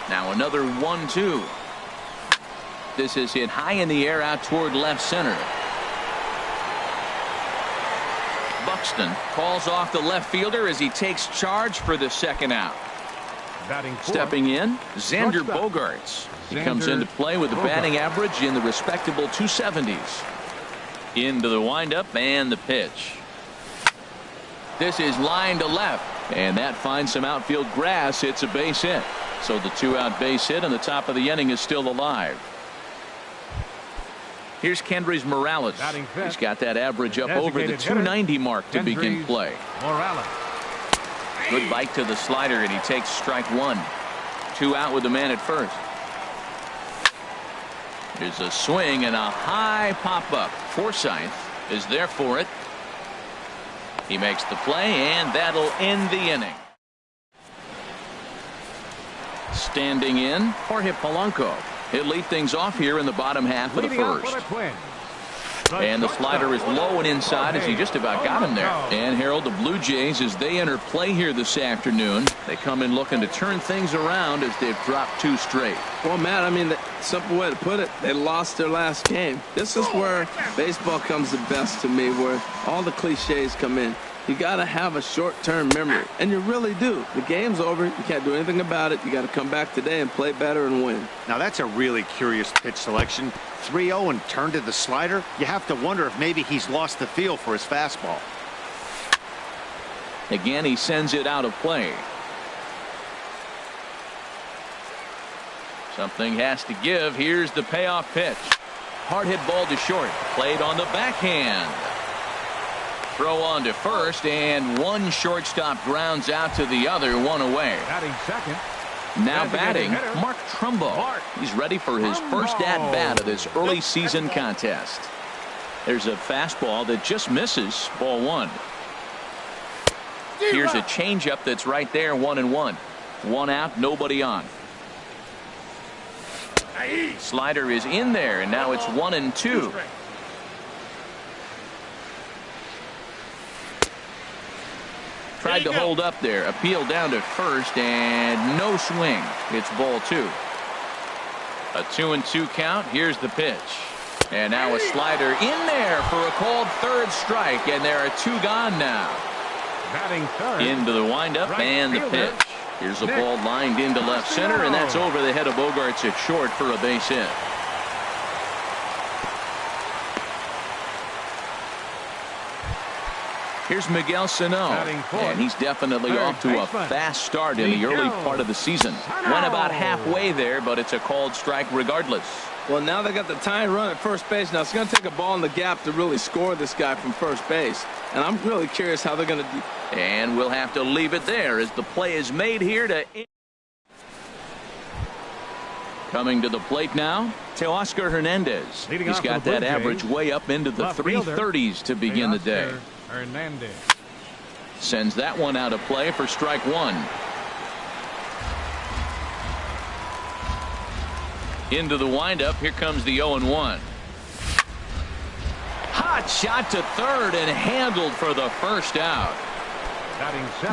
Now another 1-2. This is hit high in the air out toward left center. Buxton calls off the left fielder as he takes charge for the second out. Stepping in, Xander Bogaerts. He comes into play with a batting average in the respectable 270s. Into the windup and the pitch. This is line to left, and that finds some outfield grass. It's a base hit. So the 2-out base hit and the top of the inning is still alive. Here's Kendrys Morales. He's got that average up over the 290 mark to begin play. Good bite to the slider, and he takes strike 1. 2 out with the man at first. There's a swing and a high pop-up. Forsythe is there for it. He makes the play, and that'll end the inning. Standing in, Jorge Polanco. He'll lead things off here in the bottom half of the first. And the slider is low and inside as he just about got him there. And Harold, the Blue Jays, as they enter play here this afternoon, they come in looking to turn things around as they've dropped 2 straight. Well, Matt, I mean, the simple way to put it, they lost their last game. This is where baseball comes the best to me, where all the cliches come in. You got to have a short-term memory, and you really do. The game's over. You can't do anything about it. You got to come back today and play better and win. Now, that's a really curious pitch selection. 3-0 and turned to the slider. You have to wonder if maybe he's lost the feel for his fastball. Again, he sends it out of play. Something has to give. Here's the payoff pitch. Hard hit ball to short. Played on the backhand. Throw on to first, and one shortstop grounds out to the other, 1 away. Batting second. Now batting, Mark Trumbo. He's ready for his first at-bat of this early season contest. There's a fastball that just misses, ball 1. Here's a changeup that's right there, 1-1. 1 out, nobody on. Slider is in there, and now it's 1-2. tried to hold up there. Appeal down to first and no swing. It's ball 2. A 2-2 count. Here's the pitch. And now a slider in there for a called third strike. And there are 2 gone now. Batting third. Into the windup and the pitch. Here's a ball lined into left center, and that's over the head of Bogaerts at short for a base hit. Here's Miguel Sano, and he's definitely off to a fast start in the early part of the season. Went about halfway there, but it's a called strike regardless. Well, now they got the tying run at first base. Now it's going to take a ball in the gap to really score this guy from first base. And I'm really curious how they're going to do. And we'll have to leave it there as the play is made here to. Coming to the plate now, Teoscar Hernandez. He's got that average way up into the 330s to begin the day. Hernandez sends that one out of play for strike 1. Into the windup. Here comes the 0-1. Hot shot to third and handled for the first out.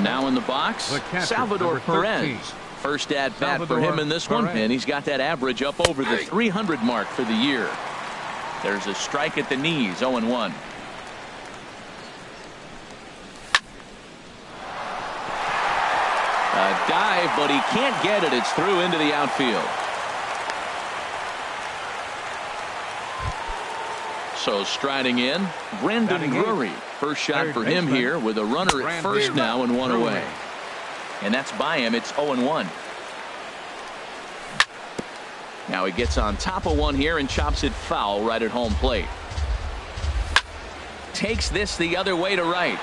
Now in the box, Salvador Perez. First at bat for him in this one, and he's got that average up over the 300 mark for the year. There's a strike at the knees. 0-1. A dive, but he can't get it. It's through into the outfield. So striding in, Brandon Drury. First shot for him here with a runner at first now and 1 away. And that's by him. It's 0-1. Now he gets on top of one here and chops it foul right at home plate. Takes this the other way to right.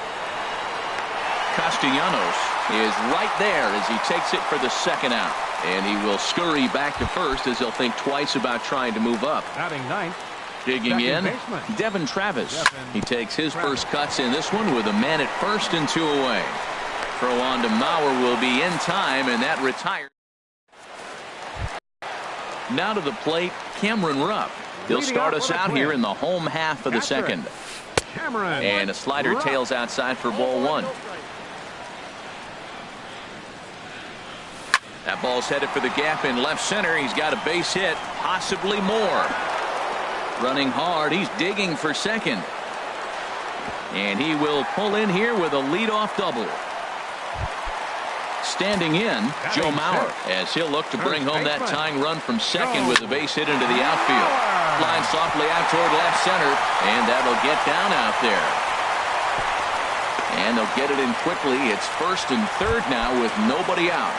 Castellanos is right there as he takes it for the second out. And he will scurry back to first as he'll think twice about trying to move up. Batting ninth. Digging in, Devin Travis. He takes his first cuts in this one with a man at first and 2 away. Throw on to Mauer will be in time, and that retires. Now to the plate, Cameron Rupp. He'll start us out here in the home half of the second. And a slider tails outside for ball 1. That ball's headed for the gap in left center. He's got a base hit, possibly more. Running hard, he's digging for second. And he will pull in here with a leadoff double. Standing in, Joe Mauer, as he'll look to bring home that tying run from second with a base hit into the outfield. Flying softly out toward left center, and that'll get down out there. And they'll get it in quickly. It's first and third now with nobody out.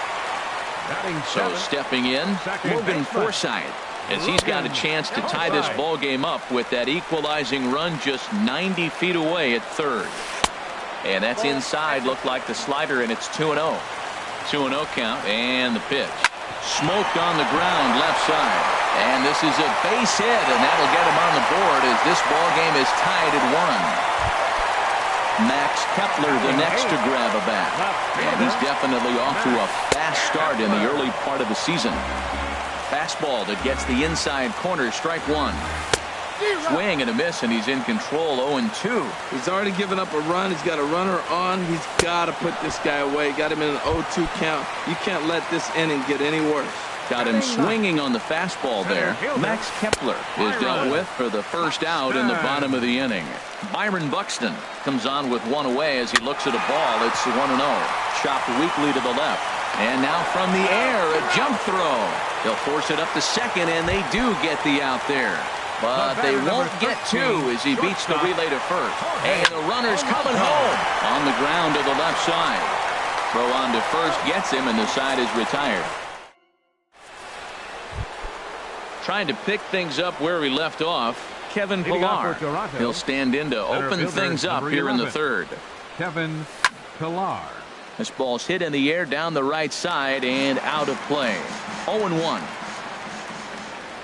So stepping in, Logan Forsythe, as he's got a chance to tie this ball game up with that equalizing run just 90 feet away at third. And that's inside. Looked like the slider, and it's 2-0. 2-0 count, and the pitch. Smoked on the ground left side. And this is a base hit, and that'll get him on the board as this ball game is tied at 1. Max Kepler the next to grab a bat. And he's definitely off to a fast start in the early part of the season. Fastball that gets the inside corner, strike 1. Swing and a miss, and he's in control. 0-2. He's already given up a run. He's got a runner on. He's got to put this guy away. Got him in an 0-2 count. You can't let this inning get any worse. Got him swinging on the fastball there. Max Kepler is dealt with for the first out in the bottom of the inning. Byron Buxton comes on with 1 away as he looks at a ball. It's 1-0. Chopped weakly to the left. And now from the air, a jump throw. They'll force it up to second, and they do get the out there. But they won't get 2 as he beats the relay to first. And the runner's coming home on the ground to the left side. Throw on to first gets him, and the side is retired. Trying to pick things up where we left off, Kevin Pillar. He'll stand in to open things up here in the third. Kevin Pillar. This ball's hit in the air down the right side and out of play. 0-1.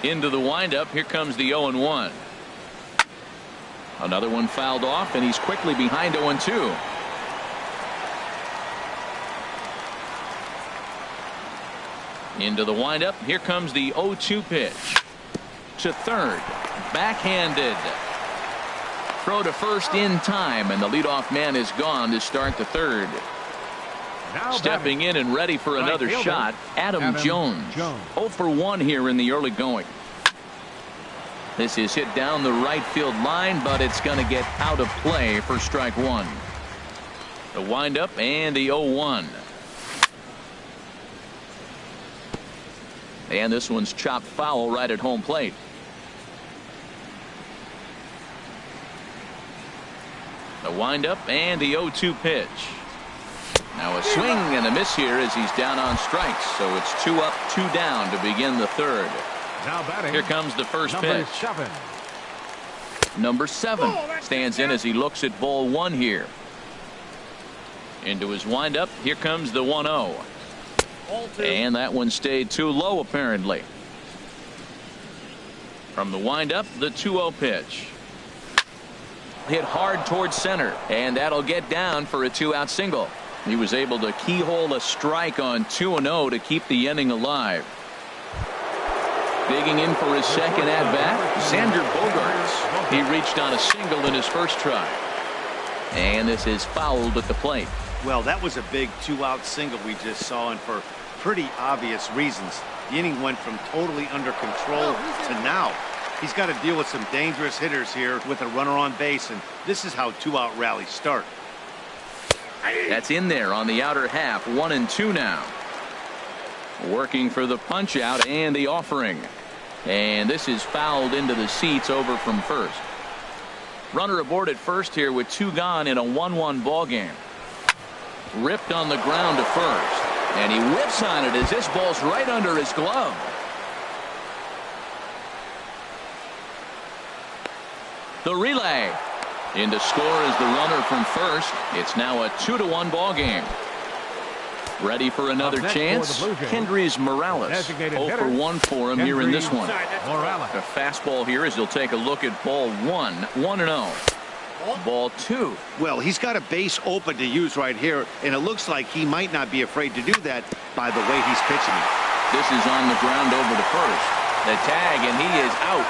Into the windup. Here comes the 0-1. Another one fouled off, and he's quickly behind 0-2. Into the windup. Here comes the 0-2 pitch. To third. Backhanded. Throw to first in time, and the leadoff man is gone to start the third. Stepping in and ready for another shot, Adam Jones. 0 for 1 here in the early going. This is hit down the right field line, but it's going to get out of play for strike one. The windup and the 0-1. And this one's chopped foul right at home plate. The windup and the 0-2 pitch. Now a swing and a miss here as he's down on strikes. So it's 2 up, 2 down to begin the third. Now batting, here comes the first pitch. 7. Number 7 stands in as he looks at ball 1 here. Into his windup. Here comes the 1-0. And that one stayed too low apparently. From the windup, the 2-0 pitch. Hit hard towards center, and that'll get down for a 2-out single. He was able to keyhole a strike on 2-0 to keep the inning alive. Digging in for his second at-bat, Xander Bogaerts. He reached on a single in his first try. And this is fouled at the plate. Well, that was a big 2-out single we just saw, and for pretty obvious reasons. The inning went from totally under control to now. He's got to deal with some dangerous hitters here with a runner on base, and this is how 2-out rallies start. That's in there on the outer half. 1-2 now. Working for the punch out and the offering. And this is fouled into the seats over from first. Runner aboard at first here with 2 gone in a 1-1 ball game. Ripped on the ground to first. And he whips on it as this ball's right under his glove. The relay. In to score is the runner from first. It's now a 2-1 ball game. Ready for another chance. Kendrys Morales. 0 for 1 for him here in this one. A fastball here as he'll take a look at ball 1. 1-0. Ball 2. Well, he's got a base open to use right here, and it looks like he might not be afraid to do that by the way he's pitching it. This is on the ground over to first. The tag, and he is out.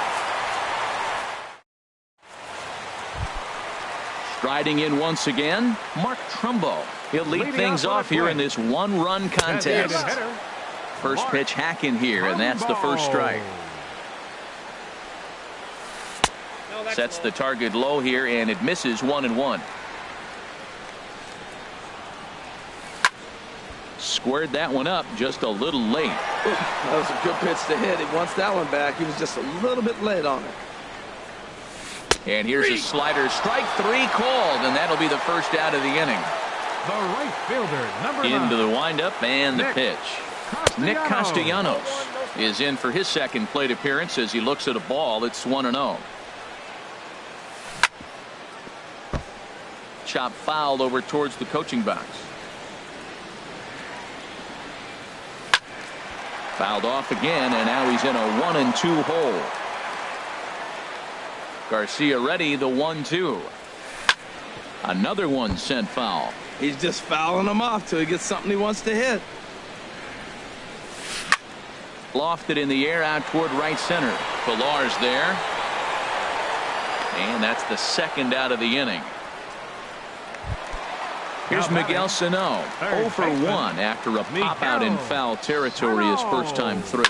Striding in once again, Mark Trumbo. He'll lead things off here in this 1-run contest. First pitch hacking here, and that's the first strike. Sets the target low here, and it misses 1-1. Squared that one up just a little late. That was a good pitch to hit. He wants that one back. He was just a little bit late on it. And here's a slider. Strike 3 called, and that'll be the first out of the inning. The right fielder, number 9. Into the windup and the pitch. Nick Castellanos is in for his second plate appearance as he looks at a ball. It's 1-0. Chop fouled over towards the coaching box. Fouled off again, and now he's in a 1-2 hole. Garcia ready, the 1-2. Another one sent foul. He's just fouling them off till he gets something he wants to hit. Lofted in the air out toward right center. Pilar's there. And that's the second out of the inning. Here's Miguel Sano, 0 for 1 after a pop out in foul territory his first time through.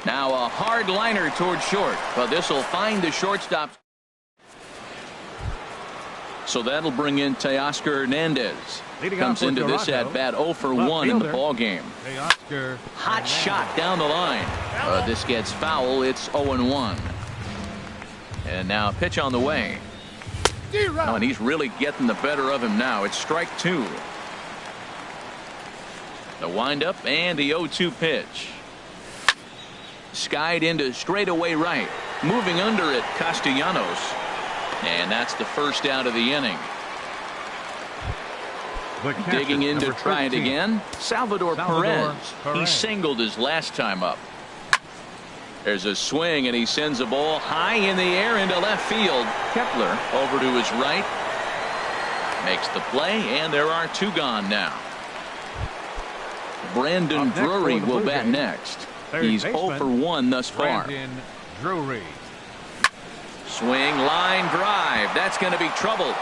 Now a hard liner toward short, but this will find the shortstop. So that'll bring in Teoscar Hernandez. Comes into this at bat 0 for 1 in the ball game. Hot shot down the line. This gets foul. It's 0-1. And now a pitch on the way. Oh, and he's really getting the better of him now. It's strike 2. The windup and the 0-2 pitch. Skied into straightaway right. Moving under it, Castellanos. And that's the first out of the inning. Digging in to try it again, Salvador Perez. He singled his last time up. There's a swing, and he sends a ball high in the air into left field. Kepler over to his right. Makes the play, and there are 2 gone now. Brandon Drury will bat next. He's 0 for 1 thus far. Drury. Swing, line drive. That's going to be trouble.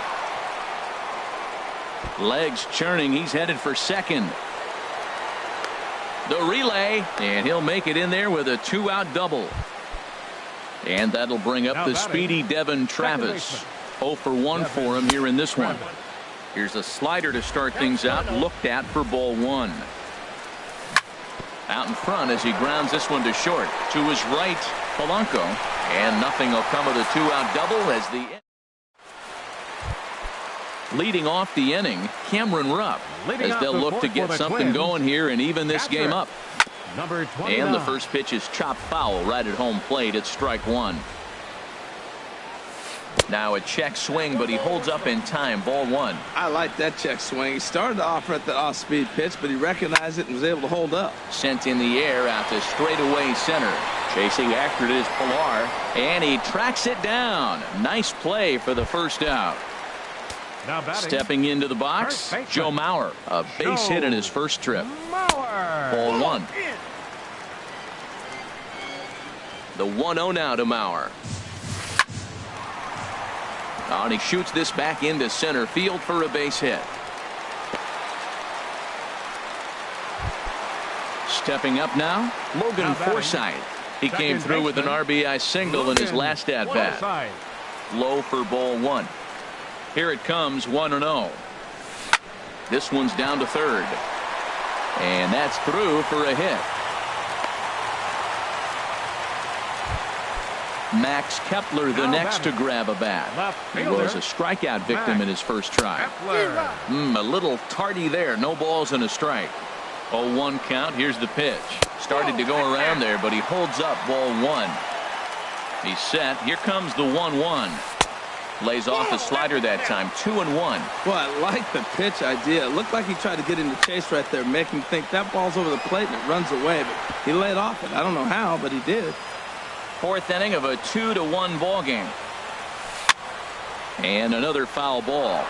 Legs churning. He's headed for second. The relay, and he'll make it in there with a 2-out double. And that'll bring up the speedy Devon Travis. 0 for 1 for him here in this one. Here's a slider to start things out, looked at for ball 1. Out in front as he grounds this one to short. To his right, Polanco. And nothing will come of the 2-out double as the leading off the inning, Cameron Rupp, as they'll look to get something going here and even this game up. And the first pitch is chopped foul right at home plate. It's strike 1. Now a check swing, but he holds up in time. Ball 1. I like that check swing. He started off at the off-speed pitch, but he recognized it and was able to hold up. Sent in the air out to straightaway center. Chasing after it is Pilar, and he tracks it down. Nice play for the first out. Stepping into the box, Joe Mauer. A base hit in his first trip. Ball 1. The 1-0 now to Mauer. And he shoots this back into center field for a base hit. Stepping up now, Logan Forsythe. He came through with an RBI single in his last at-bat. Low for ball 1. Here it comes, 1-0. This one's down to third. And that's through for a hit. Max Kepler the next to grab a bat. He was a strikeout victim in his first try. A little tardy there. No balls and a strike. 0-1 count. Here's the pitch. Started to go around there, but he holds up ball 1. He's set. Here comes the 1-1. Lays off the slider that time. 2-1. Well, I like the pitch idea. It looked like he tried to get into chase right there, make him think that ball's over the plate and it runs away. But he laid off it. I don't know how, but he did. Fourth inning of a 2-1 ball game. And another foul ball.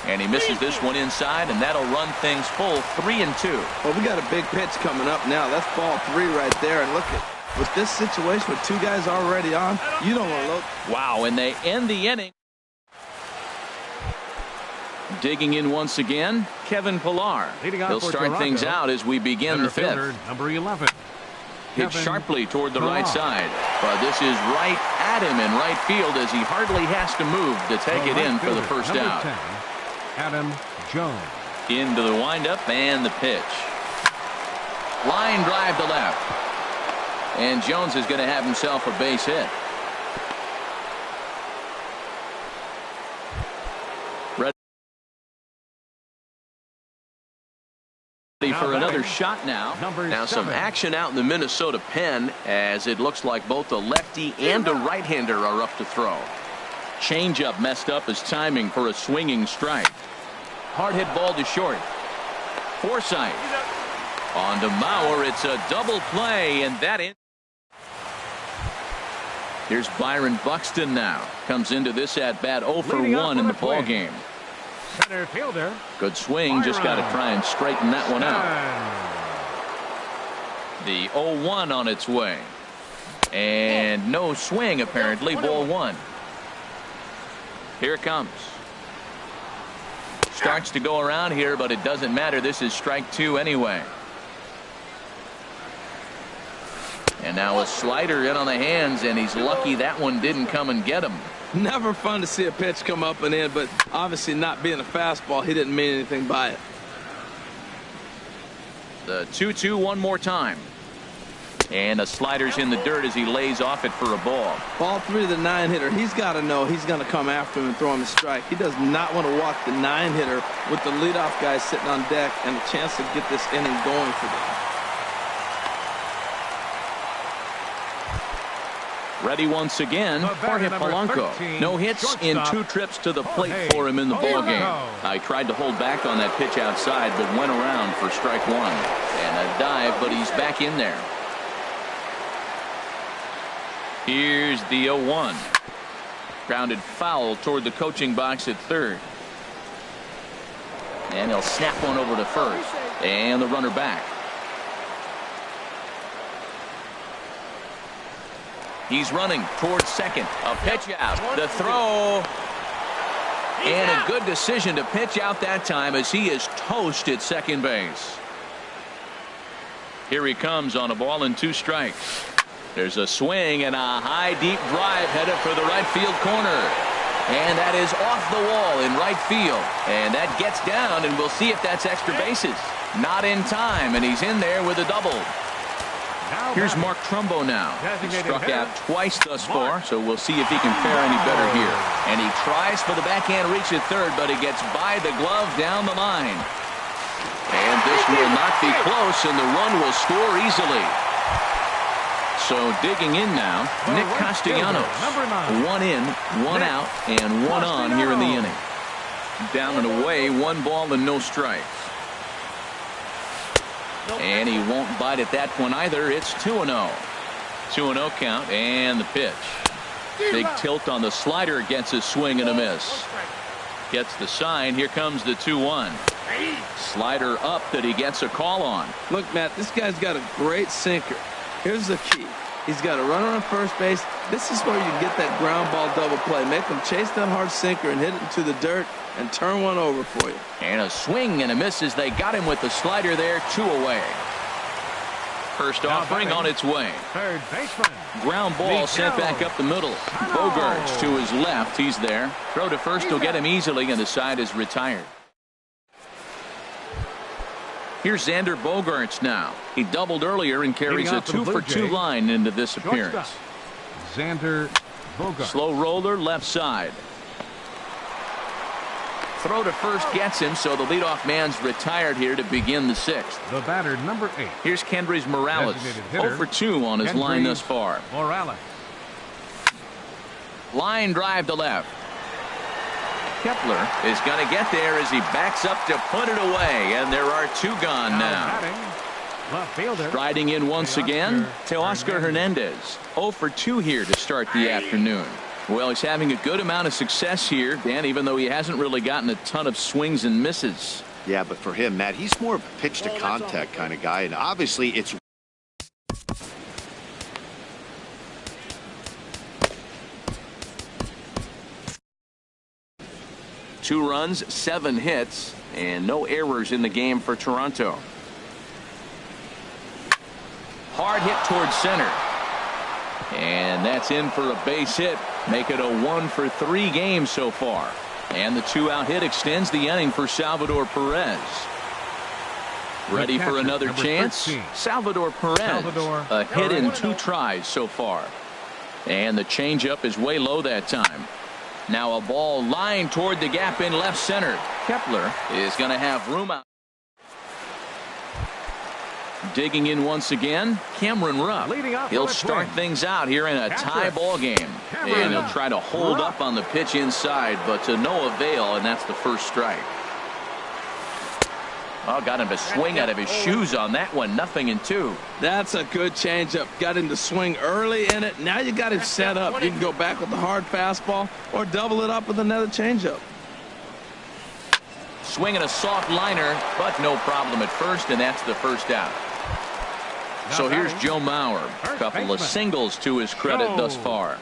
And he misses this one inside, and that'll run things full 3-2. Well, we got a big pitch coming up now. That's ball 3 right there. And look at with this situation with 2 guys already on, you don't want to look. Wow, and they end the inning. Digging in once again, Kevin Pilar. He'll start things out as we begin the 5th. Number 11. Hit sharply toward the right side, but this is right at him in right field as he hardly has to move to take it in for the first out. 10, Adam Jones. Into the windup and the pitch. Line drive to left. And Jones is going to have himself a base hit. Ready for another shot now. Now some action out in the Minnesota pen as it looks like both a lefty and a right-hander are up to throw. Changeup messed up his timing for a swinging strike. Hard hit ball to short. Forsythe. On to Mauer. It's a double play, and that in. Here's Byron Buxton now. Comes into this at-bat 0 for 1 in the ball game. Center fielder. Good swing. Just got to try and straighten that one out. The 0-1 on its way. And no swing, apparently. Ball 1. Here it comes. Starts to go around here, but it doesn't matter. This is strike 2 anyway. And now a slider in on the hands, and he's lucky that one didn't come and get him. Never fun to see a pitch come up and in, but obviously not being a fastball, he didn't mean anything by it. The 2-2 one more time. And the slider's in the dirt as he lays off it for a ball. Ball 3 to the 9-hitter. He's got to know he's going to come after him and throw him a strike. He does not want to walk the 9-hitter with the leadoff guy sitting on deck and a chance to get this inning going for them. Ready once again, Jorge Polanco. No hits in 2 trips to the plate for him in the ballgame. I tried to hold back on that pitch outside, but went around for strike 1. And a dive, but he's back in there. Here's the 0-1. Grounded foul toward the coaching box at third. And he'll snap one over to first. And the runner back. He's running towards second. A pitch out. The throw. And a good decision to pitch out that time as he is toast at second base. Here he comes on a ball and 2 strikes. There's a swing and a high deep drive headed for the right field corner. And that is off the wall in right field. And that gets down, and we'll see if that's extra bases. Not in time, and he's in there with a double. Here's Mark Trumbo now. He struck out twice thus far, so we'll see if he can fare any better here. And he tries for the backhand reach at third, but he gets by the glove down the line. And this will not be close, and the run will score easily. So digging in now, Nick Castellanos. 1 in, 1 out, and 1 on here in the inning. Down and away, 1 ball and no strikes. And he won't bite at that one either. It's 2-0. 2-0 count, and the pitch. Big tilt on the slider, gets a swing and a miss. Gets the sign. Here comes the 2-1. Slider up that he gets a call on. Look, Matt, this guy's got a great sinker. Here's the key. He's got a runner on first base. This is where you get that ground ball double play. Make him chase that hard sinker and hit it into the dirt and turn one over for you. And a swing and a miss as they got him with the slider there. 2 away. First offering on its way. Third baseman. Ground ball sent back up the middle. Bogaerts to his left. He's there. Throw to first will get him easily, and the side is retired. Here's Xander Bogaerts now. He doubled earlier and carries a 2-for-2 line into this appearance. Xander Bogaerts. Slow roller left side. Throw to first gets him, so the leadoff man's retired here to begin the 6th. The batter, number 8. Here's Kendrys Morales. 0-for-2 on his line thus far. Morales. Line drive to left. Kepler is going to get there as he backs up to put it away, and there are 2 gone now. Left fielder. Striding in once again, Teoscar Hernandez. 0-for-2 here to start the afternoon. Well, he's having a good amount of success here, Dan, even though he hasn't really gotten a ton of swings and misses. Yeah, but for him, Matt, he's more of a pitch to contact kind of guy, and obviously it's Two runs, 7 hits, and no errors in the game for Toronto. Hard hit towards center. And that's in for a base hit. Make it a 1-for-3 game so far. And the 2-out hit extends the inning for Salvador Perez. Ready for another chance? 13. Salvador Perez. A hit in 2 tries so far. And the changeup is way low that time. Now a ball lined toward the gap in left center. Kepler is going to have room out. Digging in once again, Cameron Rupp. He'll start things out here in a tie ball game. And he'll try to hold up on the pitch inside, but to no avail, and that's the first strike. Oh, got him to swing out of his shoes on that one. 0-2. That's a good changeup. Got him to swing early in it. Now you got him set up. You can go back with the hard fastball or double it up with another changeup. Swinging a soft liner, but no problem at first, and that's the first out. So here's Joe Mauer. A couple of singles to his credit thus far.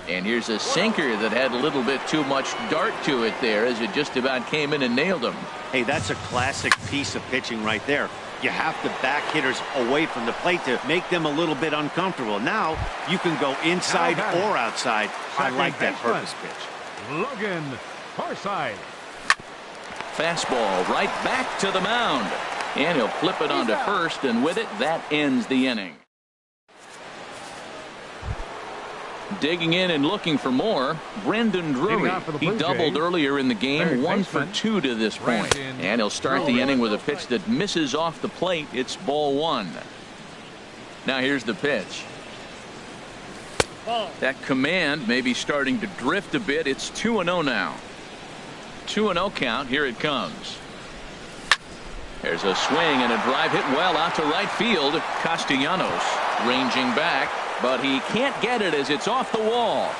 And here's a sinker that had a little bit too much dart to it there as it just about came in and nailed him. Hey, that's a classic piece of pitching right there. You have to back hitters away from the plate to make them a little bit uncomfortable. Now you can go inside or outside. I like that purpose pitch. Logan Forsythe. Fastball right back to the mound. And he'll flip it onto first, and with it, that ends the inning. Digging in and looking for more, Brendan Drury. He doubled earlier in the game, 1-for-2 to this point. And he'll start the inning with a pitch that misses off the plate. It's ball 1. Now here's the pitch. That command may be starting to drift a bit. It's 2-0 now. 2-0 count. Here it comes. There's a swing and a drive hit well out to right field. Castellanos ranging back, but he can't get it as it's off the wall.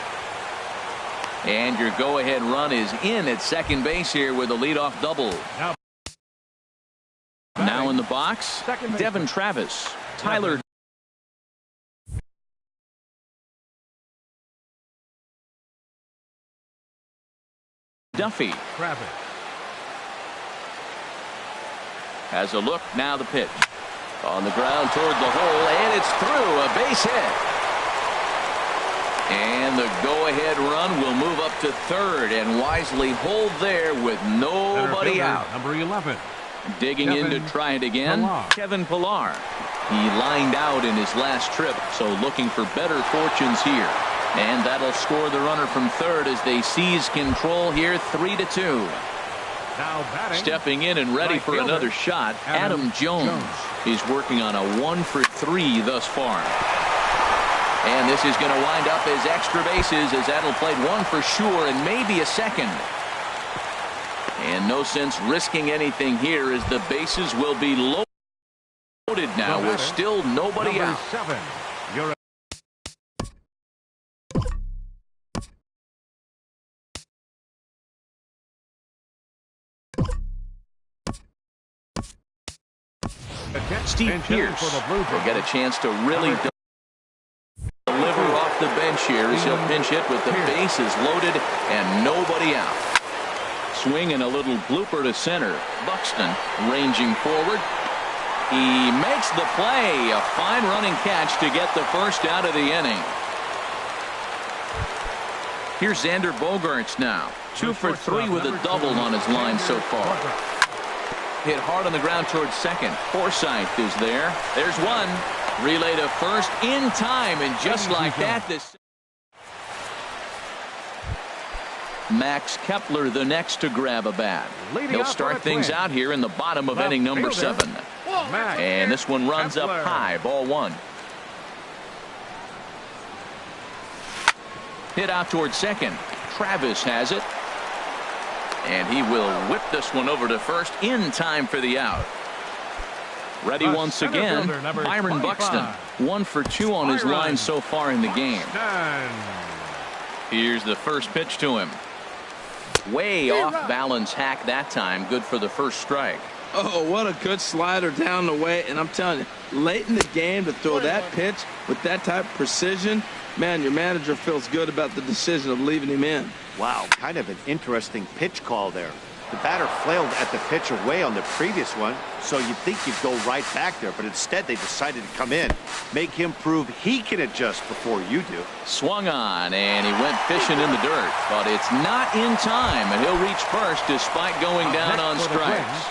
And your go-ahead run is in at second base here with a leadoff double. Now in the box, Devon Travis. Tyler Duffy has a look. Now the pitch on the ground toward the hole, and it's through. A base hit. And the go-ahead run will move up to third and wisely hold there with nobody out. Number 11. Digging in to try it again, Kevin Pillar. He lined out in his last trip, so looking for better fortunes here. And that'll score the runner from third as they seize control here, 3-2. Now batting, stepping in and ready for another shot, Adam Jones. He's working on a 1-for-3 thus far. And this is going to wind up as extra bases as that'll play one for sure and maybe a second. And no sense risking anything here as the bases will be loaded now with still nobody out. 7. You're Steve Pearce will get a chance to really deliver off the bench here as he'll pinch hit with the bases loaded and nobody out. Swinging a little blooper to center. Buxton ranging forward. He makes the play. A fine running catch to get the first out of the inning. Here's Xander Bogaerts now. 2 for 3 with a double on his line so far. Hit hard on the ground towards second. Forsythe is there. There's one. Relay to first in time, and just like that, this Max Kepler the next to grab a bat. He'll start things out here in the bottom of inning number 7. And this one runs up high. Ball 1. Hit out towards second. Travis has it. And he will whip this one over to first in time for the out. Ready once again, Byron Buxton. 1 for 2 on his line so far in the game. Here's the first pitch to him. Way off balance hack that time. Good for the first strike. Oh, what a good slider down the way. And I'm telling you, late in the game to throw that pitch with that type of precision, man, your manager feels good about the decision of leaving him in. Wow, kind of an interesting pitch call there. The batter flailed at the pitch away on the previous one, so you'd think you'd go right back there, but instead they decided to come in, make him prove he can adjust before you do. Swung on, and he went fishing in the dirt, but it's not in time, and he'll reach first despite going down on strikes.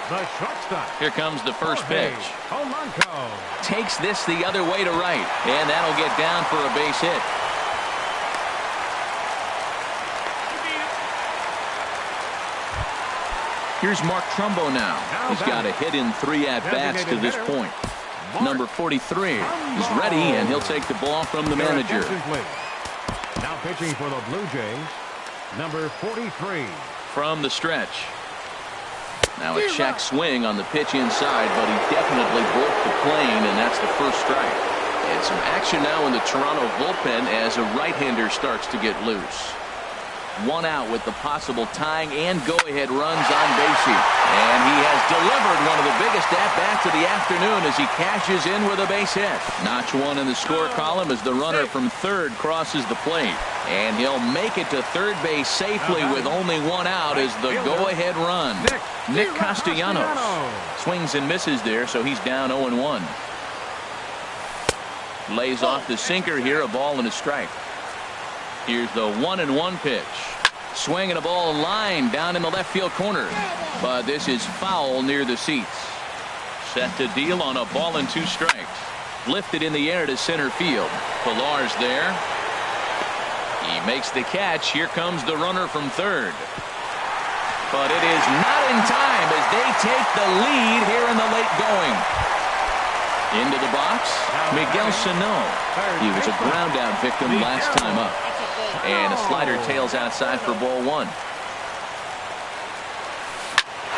The shortstop. Here comes the first pitch. Polanco takes this the other way to right, and that'll get down for a base hit. Here's Mark Trumbo now. He's got a hit in 3 at-bats to this point. Number 43 is ready, and he'll take the ball from the manager. Now pitching for the Blue Jays, number 43. From the stretch. Now a check swing on the pitch inside, but he definitely broke the plane, and that's the first strike. And some action now in the Toronto bullpen as a right-hander starts to get loose. 1 out with the possible tying and go-ahead runs on base here. And he has delivered one of the biggest at-bats of the afternoon as he cashes in with a base hit. Notch 1 in the score column as the runner from third crosses the plate. And he'll make it to third base safely with only 1 out as the go-ahead run. Nick Castellanos swings and misses there, so he's down 0-1. Lays off the sinker here, a ball and a strike. Here's the 1-1 pitch. Swinging a ball line down in the left field corner. But this is foul near the seats. Set to deal on a ball and 2 strikes. Lifted in the air to center field. Pillar's there. He makes the catch. Here comes the runner from third. But it is not in time as they take the lead here in the late going. Into the box, Miguel Sano. He was a ground out victim last time up. And a slider tails outside for ball 1.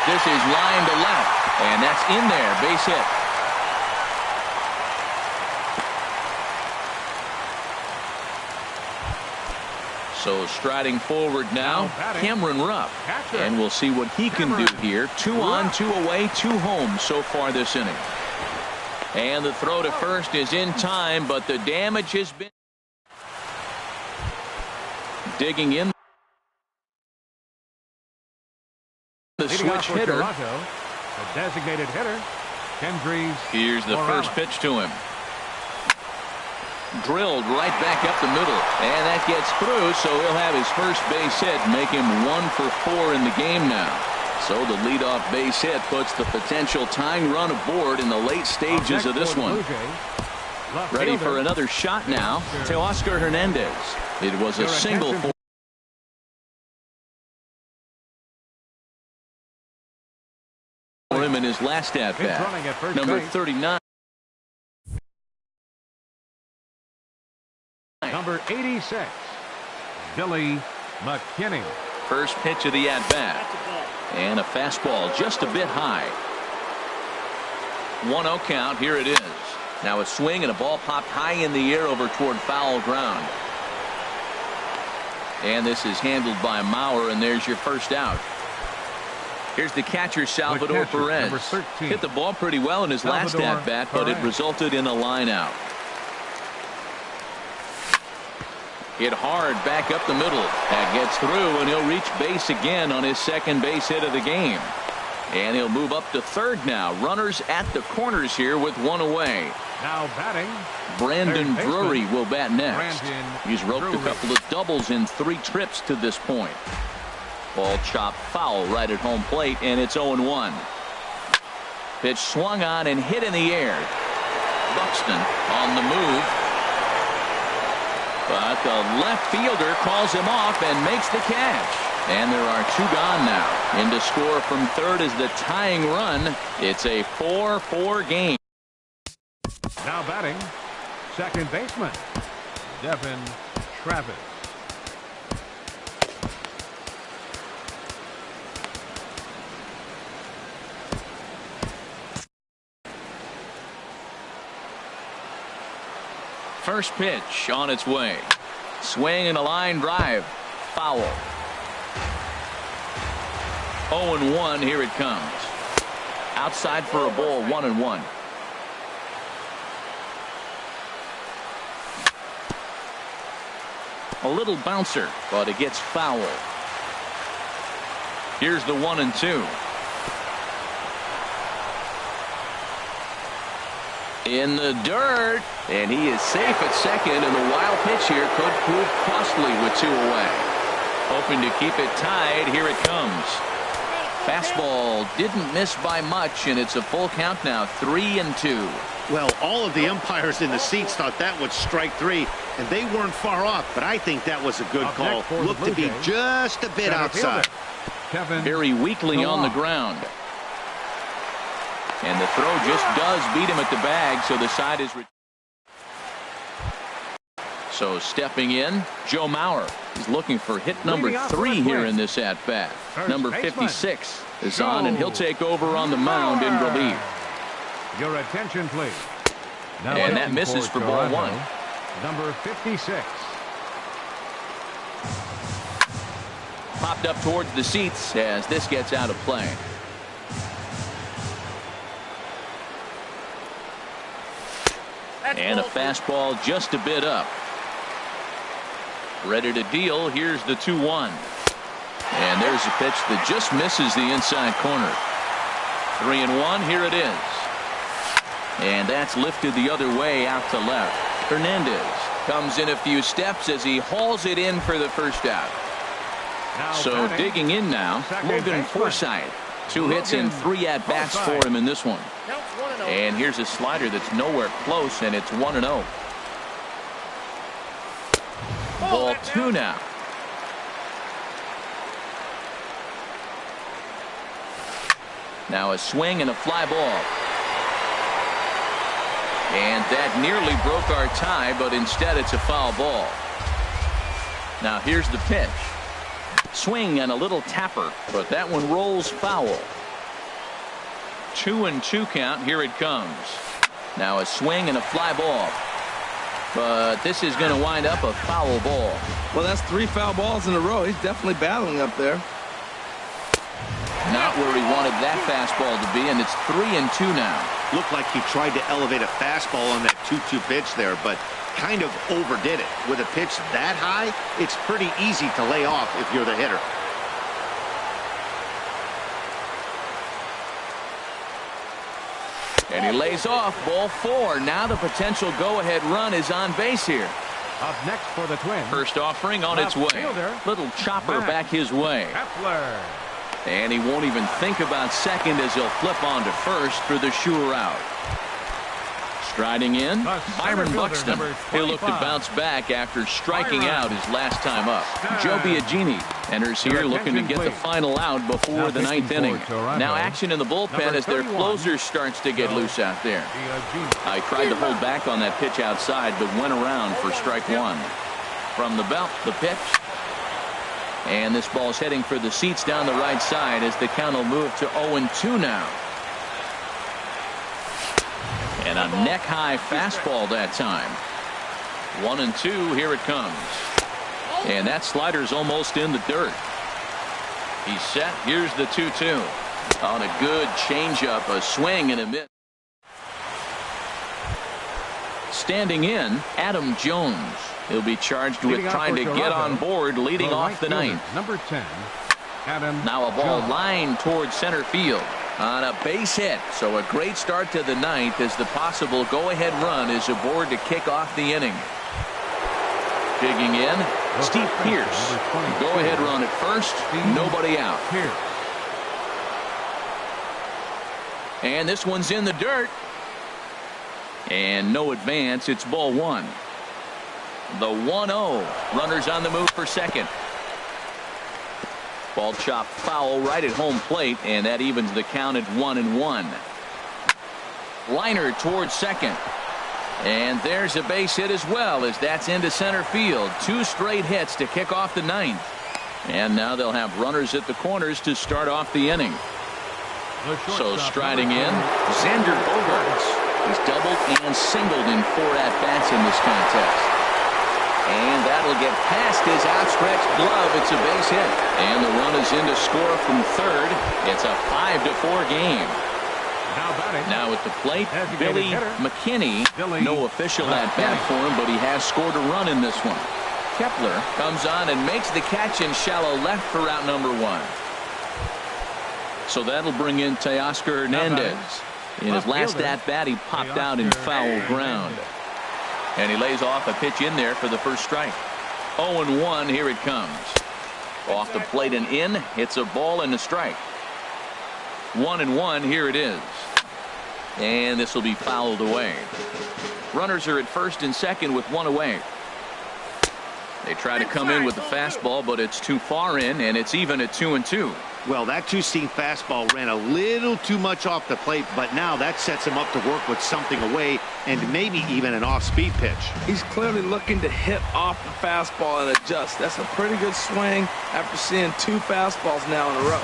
This is line to left, and that's in there, base hit. So striding forward now, Cameron Rupp. And we'll see what he can do here. 2 on, 2 away, 2 home so far this inning. And the throw to first is in time, but the damage has been digging in. The switch hitter. Toronto, the designated hitter, Kendrys. Here's the first pitch to him. Drilled right back up the middle, and that gets through, so he'll have his first base hit, make him 1 for 4 in the game now. So the leadoff base hit puts the potential tying run aboard in the late stages of this one. Ready for another shot now. Teoscar Hernandez. It was a single for him in his last at bat. Number 39. Number 86, Billy McKinney. First pitch of the at-bat. And a fastball just a bit high. 1-0 count. Here it is. Now a swing and a ball popped high in the air over toward foul ground. And this is handled by Mauer, and there's your first out. Here's the catcher, Salvador Perez. Hit the ball pretty well in his last at-bat, but it resulted in a line out. Hit hard back up the middle. That gets through, and he'll reach base again on his second base hit of the game. And he'll move up to third now. Runners at the corners here with one away. Now batting, Brandon Drury will bat next. He's roped a couple of doubles in 3 trips to this point. Ball chopped foul right at home plate, and it's 0-1. Pitch swung on and hit in the air. Buxton on the move. But the left fielder calls him off and makes the catch. And there are 2 gone now. In to score from third is the tying run. It's a 4-4 game. Now batting, second baseman, Devin Travis. First pitch on its way. Swing and a line drive. Foul. 0-1. Here it comes. Outside for a ball. 1-1. A little bouncer, but it gets foul. Here's the 1-2. In the dirt, and he is safe at second, and the wild pitch here could prove costly with 2 away. Hoping to keep it tied. Here it comes. Fastball didn't miss by much, and it's a full count now. 3-2. Well, all of the umpires in the seats thought that was strike 3, and they weren't far off, but I think that was a good call. Looked to be just a bit outside. Very weakly on the ground. And the throw just does beat him at the bag, so the side is. So stepping in, Joe Mauer. He's looking for hit number 3 here in this at-bat. Number 56 is on, and he'll take over on the mound in relief. Your attention, please. Now and that misses for ball 1. Number 56. Popped up towards the seats as this gets out of play. And a fastball just a bit up. Ready to deal. Here's the 2-1. And there's a pitch that just misses the inside corner. 3-1. Here it is. And that's lifted the other way out to left. Hernandez comes in a few steps as he hauls it in for the first out. So digging in now, Logan Forsythe. 2 hits in 3 at-bats for him in this one. And here's a slider that's nowhere close, and it's 1-0. Ball 2 now. Now a swing and a fly ball. And that nearly broke our tie, but instead it's a foul ball. Now here's the pitch. Swing and a little tapper, but that one rolls foul. 2-2 count. Here it comes. Now a swing and a fly ball. But this is going to wind up a foul ball. Well, that's 3 foul balls in a row. He's definitely battling up there. Not where he wanted that fastball to be, and it's 3-2 now. Looked like he tried to elevate a fastball on that 2-2 pitch there, but kind of overdid it. With a pitch that high, it's pretty easy to lay off if you're the hitter. And he lays off ball 4. Now the potential go-ahead run is on base here. Up next for the Twins. First offering on its way. Little chopper back his way. Kepler. And he won't even think about second as he'll flip on to first for the sure out. Striding in, Byron Buxton. He'll look to bounce back after striking out his last time up. Joe Biagini enters here looking to get the final out before the 9th inning. Now action in the bullpen as their closer starts to get loose out there. I tried to hold back on that pitch outside, but went around for strike 1. From the belt, the pitch. And this ball's heading for the seats down the right side as the count will move to 0-2 now. And a neck-high fastball that time. 1-2, here it comes. And that slider's almost in the dirt. He's set. Here's the 2-2. On a good changeup, a swing and a miss. Standing in, Adam Jones. He'll be charged with trying to get on board leading off the 9th. Number 10, Adam Now a ball Jones. lined towards center field on a base hit. So a great start to the 9th as the possible go-ahead run is aboard to kick off the inning. Digging in, Steve Pearce. Go-ahead run at first, nobody out. And this one's in the dirt. And no advance, it's ball 1. The 1-0. Runners on the move for second. Ball chopped foul right at home plate, and that evens the count at 1-1. Liner towards second. And there's a base hit as well as that's into center field. 2 straight hits to kick off the 9th. And now they'll have runners at the corners to start off the inning. So striding in, Xander Bogaerts. He's doubled and singled in 4 at-bats in this contest. And that'll get past his outstretched glove. It's a base hit. And the run is in to score from third. It's a 5-4 game. Now at the plate, Billy McKinney. No official at-bat for him, but he has scored a run in this one. Kepler comes on and makes the catch in shallow left for out number 1. So that'll bring in Teoscar Hernandez. In his last at-bat, he popped out in foul ground. And he lays off a pitch in there for the first strike. 0-1, here it comes. Off the plate and in, it's a ball and a strike. 1-1, here it is. And this will be fouled away. Runners are at first and second with 1 away. They try to come in with the fastball, but it's too far in, and it's even at 2-2. Well, that 2-seam fastball ran a little too much off the plate, but now that sets him up to work with something away and maybe even an off-speed pitch. He's clearly looking to hit off the fastball and adjust. That's a pretty good swing after seeing 2 fastballs now in a row.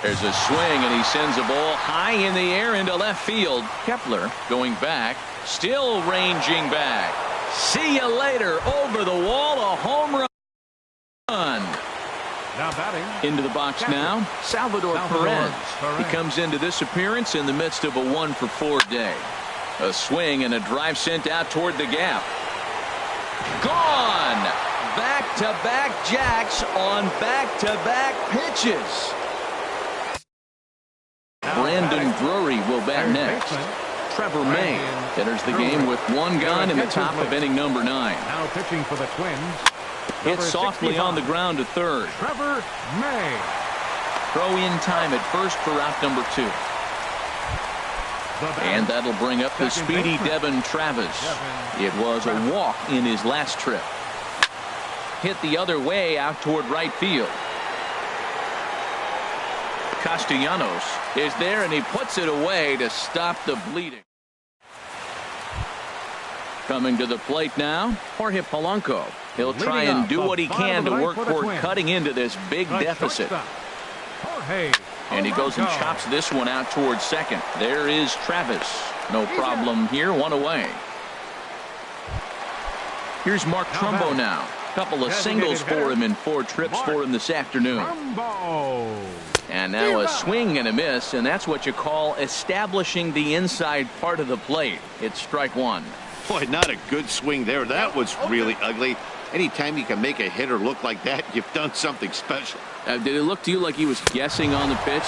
There's a swing, and he sends a ball high in the air into left field. Kepler going back, still ranging back. See you later. Over the wall, a home run. Now batting. Into the box now, Salvador Perez. He comes into this appearance in the midst of a 1-for-4 day. A swing and a drive sent out toward the gap. Gone. Back-to-back jacks on back-to-back pitches. Brandon Drury will bat next. Trevor May enters the game with 1 gone in the top of inning number 9. Now pitching for the Twins. Hit softly on the ground to third. Trevor May. Throw in time at first for out number 2. And that'll bring up the speedy Devin Travis. It was a walk in his last trip. Hit the other way out toward right field. Castellanos is there, and he puts it away to stop the bleeding. Coming to the plate now, Jorge Polanco. He'll try and do what he can to work toward cutting into this big deficit. And he goes and chops this one out towards second. There is Travis. No problem here, 1 away. Here's Mark Trumbo now. Couple of singles for him in 4 trips for him this afternoon. And now a swing and a miss, and that's what you call establishing the inside part of the plate. It's strike 1. Boy, not a good swing there. That was really ugly. Anytime you can make a hitter look like that, you've done something special. Did it look to you like he was guessing on the pitch?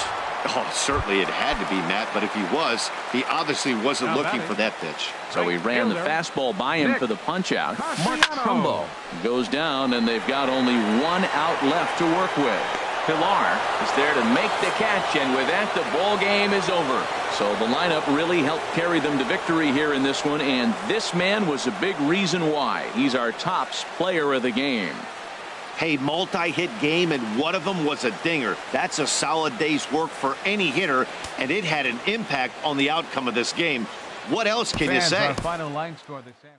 Oh, certainly it had to be, Matt, but if he was, he obviously wasn't looking for that pitch. So he ran the fastball by him for the punch-out. Mark Trumbo goes down, and they've got only one out left to work with. Pilar is there to make the catch, and with that, the ball game is over. So the lineup really helped carry them to victory here in this one, and this man was a big reason why. He's our tops player of the game. Hey, multi-hit game, and one of them was a dinger. That's a solid day's work for any hitter, and it had an impact on the outcome of this game. What else can you say? Our final line score this afternoon.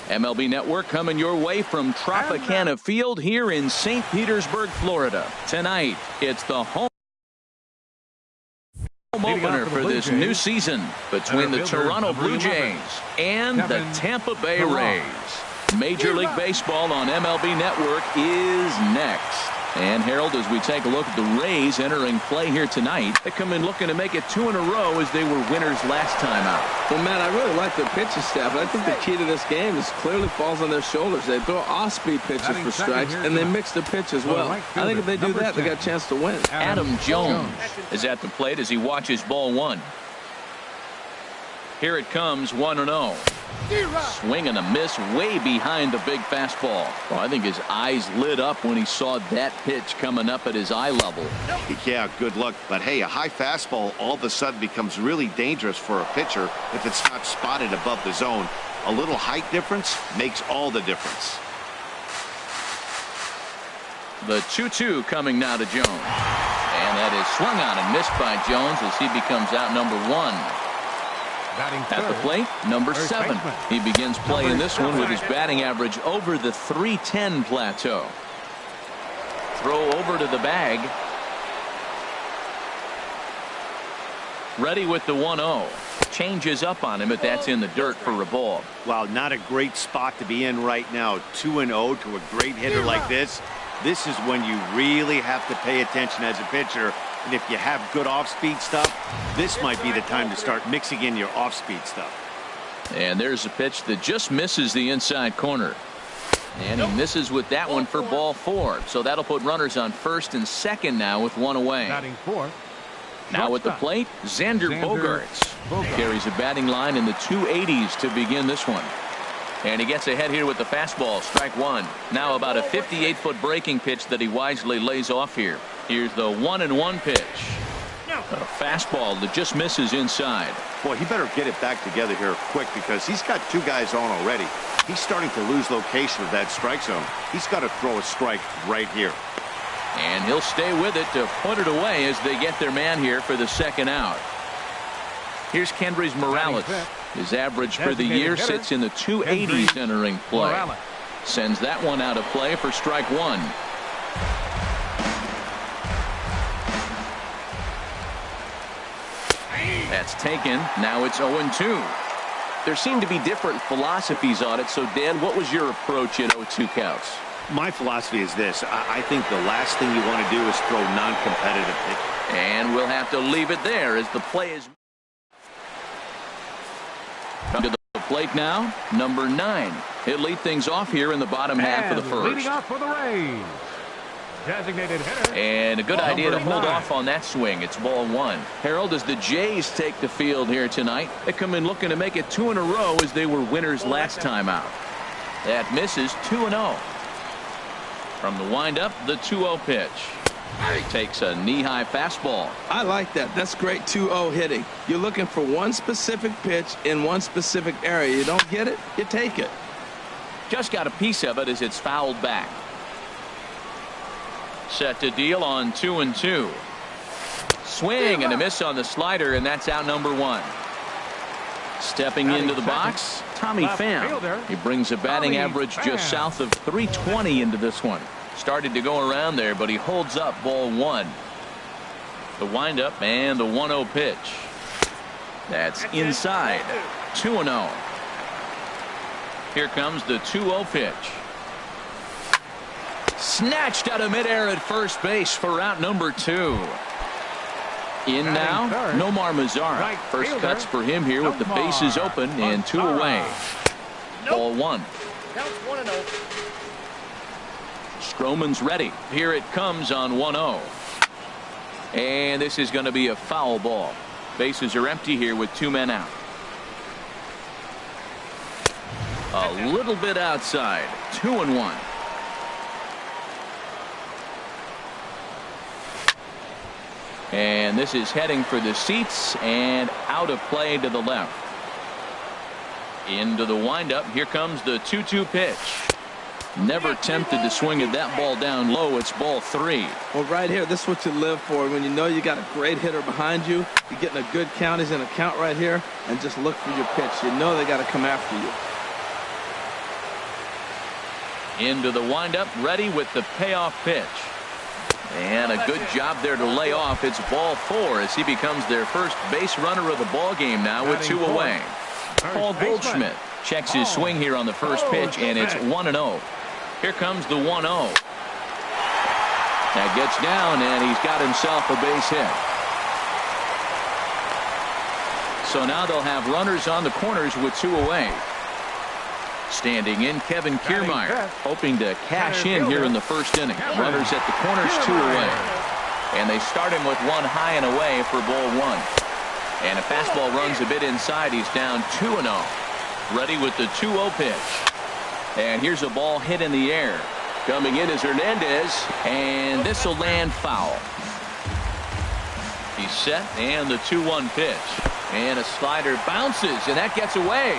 MLB Network coming your way from Tropicana Field here in St. Petersburg, Florida. Tonight, it's the home opener for this new season between the Toronto Blue Jays and the Tampa Bay Rays. Major League Baseball on MLB Network is next. And Harold, as we take a look at the Rays entering play here tonight, they come in looking to make it 2 in a row as they were winners last time out. Well, Matt, I really like their pitching staff, but I think the key to this game is clearly falls on their shoulders. They throw off-speed pitches for strikes, and they mix the pitch as well. I think if they do that, they got a chance to win. Adam Jones is at the plate as he watches ball 1. Here it comes, 1-0. Swing and a miss way behind the big fastball. Well, I think his eyes lit up when he saw that pitch coming up at his eye level. Yeah, good luck. But hey, a high fastball all of a sudden becomes really dangerous for a pitcher if it's not spotted above the zone. A little height difference makes all the difference. The 2-2 coming now to Jones. And that is swung on and missed by Jones as he becomes out number 1. At the plate, number 7. He begins play in this one with his batting average over the .310 plateau. Throw over to the bag. Ready with the 1-0. Changes up on him, but that's in the dirt for a ball. Well, not a great spot to be in right now. 2-0 to a great hitter like this. This is when you really have to pay attention as a pitcher. And if you have good off-speed stuff, this might be the time to start mixing in your off-speed stuff. And there's a pitch that just misses the inside corner. And he misses with that one for ball 4. So that'll put runners on first and second now with 1 away. Now at the plate, Xander Bogaerts. Carries a batting line in the 280s to begin this one. And he gets ahead here with the fastball, strike 1. Now about a 58-foot breaking pitch that he wisely lays off here. Here's the 1-1 pitch. A fastball that just misses inside. Boy, he better get it back together here quick because he's got 2 guys on already. He's starting to lose location of that strike zone. He's got to throw a strike right here. And he'll stay with it to put it away as they get their man here for the second out. Here's Kendrys Morales. His average for the year sits in the 280s entering play. Sends that one out of play for strike 1. That's taken. Now it's 0-2. There seem to be different philosophies on it. So, Dan, what was your approach at 0-2 counts? My philosophy is this. I think the last thing you want to do is throw non-competitive pitches. And we'll have to leave it there as the play is. Come to the plate now, number 9. He'll lead things off here in the bottom half of the first. Leading off for the Rays, designated hitter. And a good idea to hold off on that swing. It's ball 1. Harold, as the Jays take the field here tonight, they come in looking to make it 2 in a row as they were winners last time out. That misses 2-0. From the windup, the 2-0 pitch. Takes a knee-high fastball. I like that. That's great 2-0 hitting. You're looking for one specific pitch in one specific area. You don't get it, you take it. Just got a piece of it as it's fouled back. Set to deal on 2-2. Swing and a miss on the slider, and that's out number 1. Stepping into the box, Tommy Pham. He brings a batting average just south of .320 into this one. Started to go around there, but he holds up ball 1. The windup and the 1-0 pitch. That's inside. 2-0. Here comes the 2-0 pitch. Snatched out of midair at first base for out number 2. In now, Nomar Mazara. First cuts for him here with the bases open and 2 away. Ball 1. Stroman's ready. Here it comes on 1-0. And this is going to be a foul ball. Bases are empty here with 2 men out. A little bit outside. 2-1. And this is heading for the seats and out of play to the left. Into the windup. Here comes the 2-2 pitch. Never tempted to swing at that ball down low. It's ball 3. Well, right here, this is what you live for. When you know you got a great hitter behind you, you're getting a good count. He's in a count right here, and just look for your pitch. You know they got to come after you. Into the windup, ready with the payoff pitch. And a good job there to lay off. It's ball 4 as he becomes their first base runner of the ball game now with 2 away. Paul Goldschmidt checks his swing here on the first pitch, and it's 1-0. Here comes the 1-0. That gets down, and he's got himself a base hit. So now they'll have runners on the corners with 2 away. Standing in, Kevin Kiermaier, hoping to cash in here in the first inning. Runners at the corners, 2 away. And they start him with 1 high and away for ball 1. And a fastball runs a bit inside. He's down 2-0. Ready with the 2-0 pitch. And here's a ball hit in the air. Coming in is Hernandez, and this will land foul. He's set, and the 2-1 pitch. And a slider bounces, and that gets away.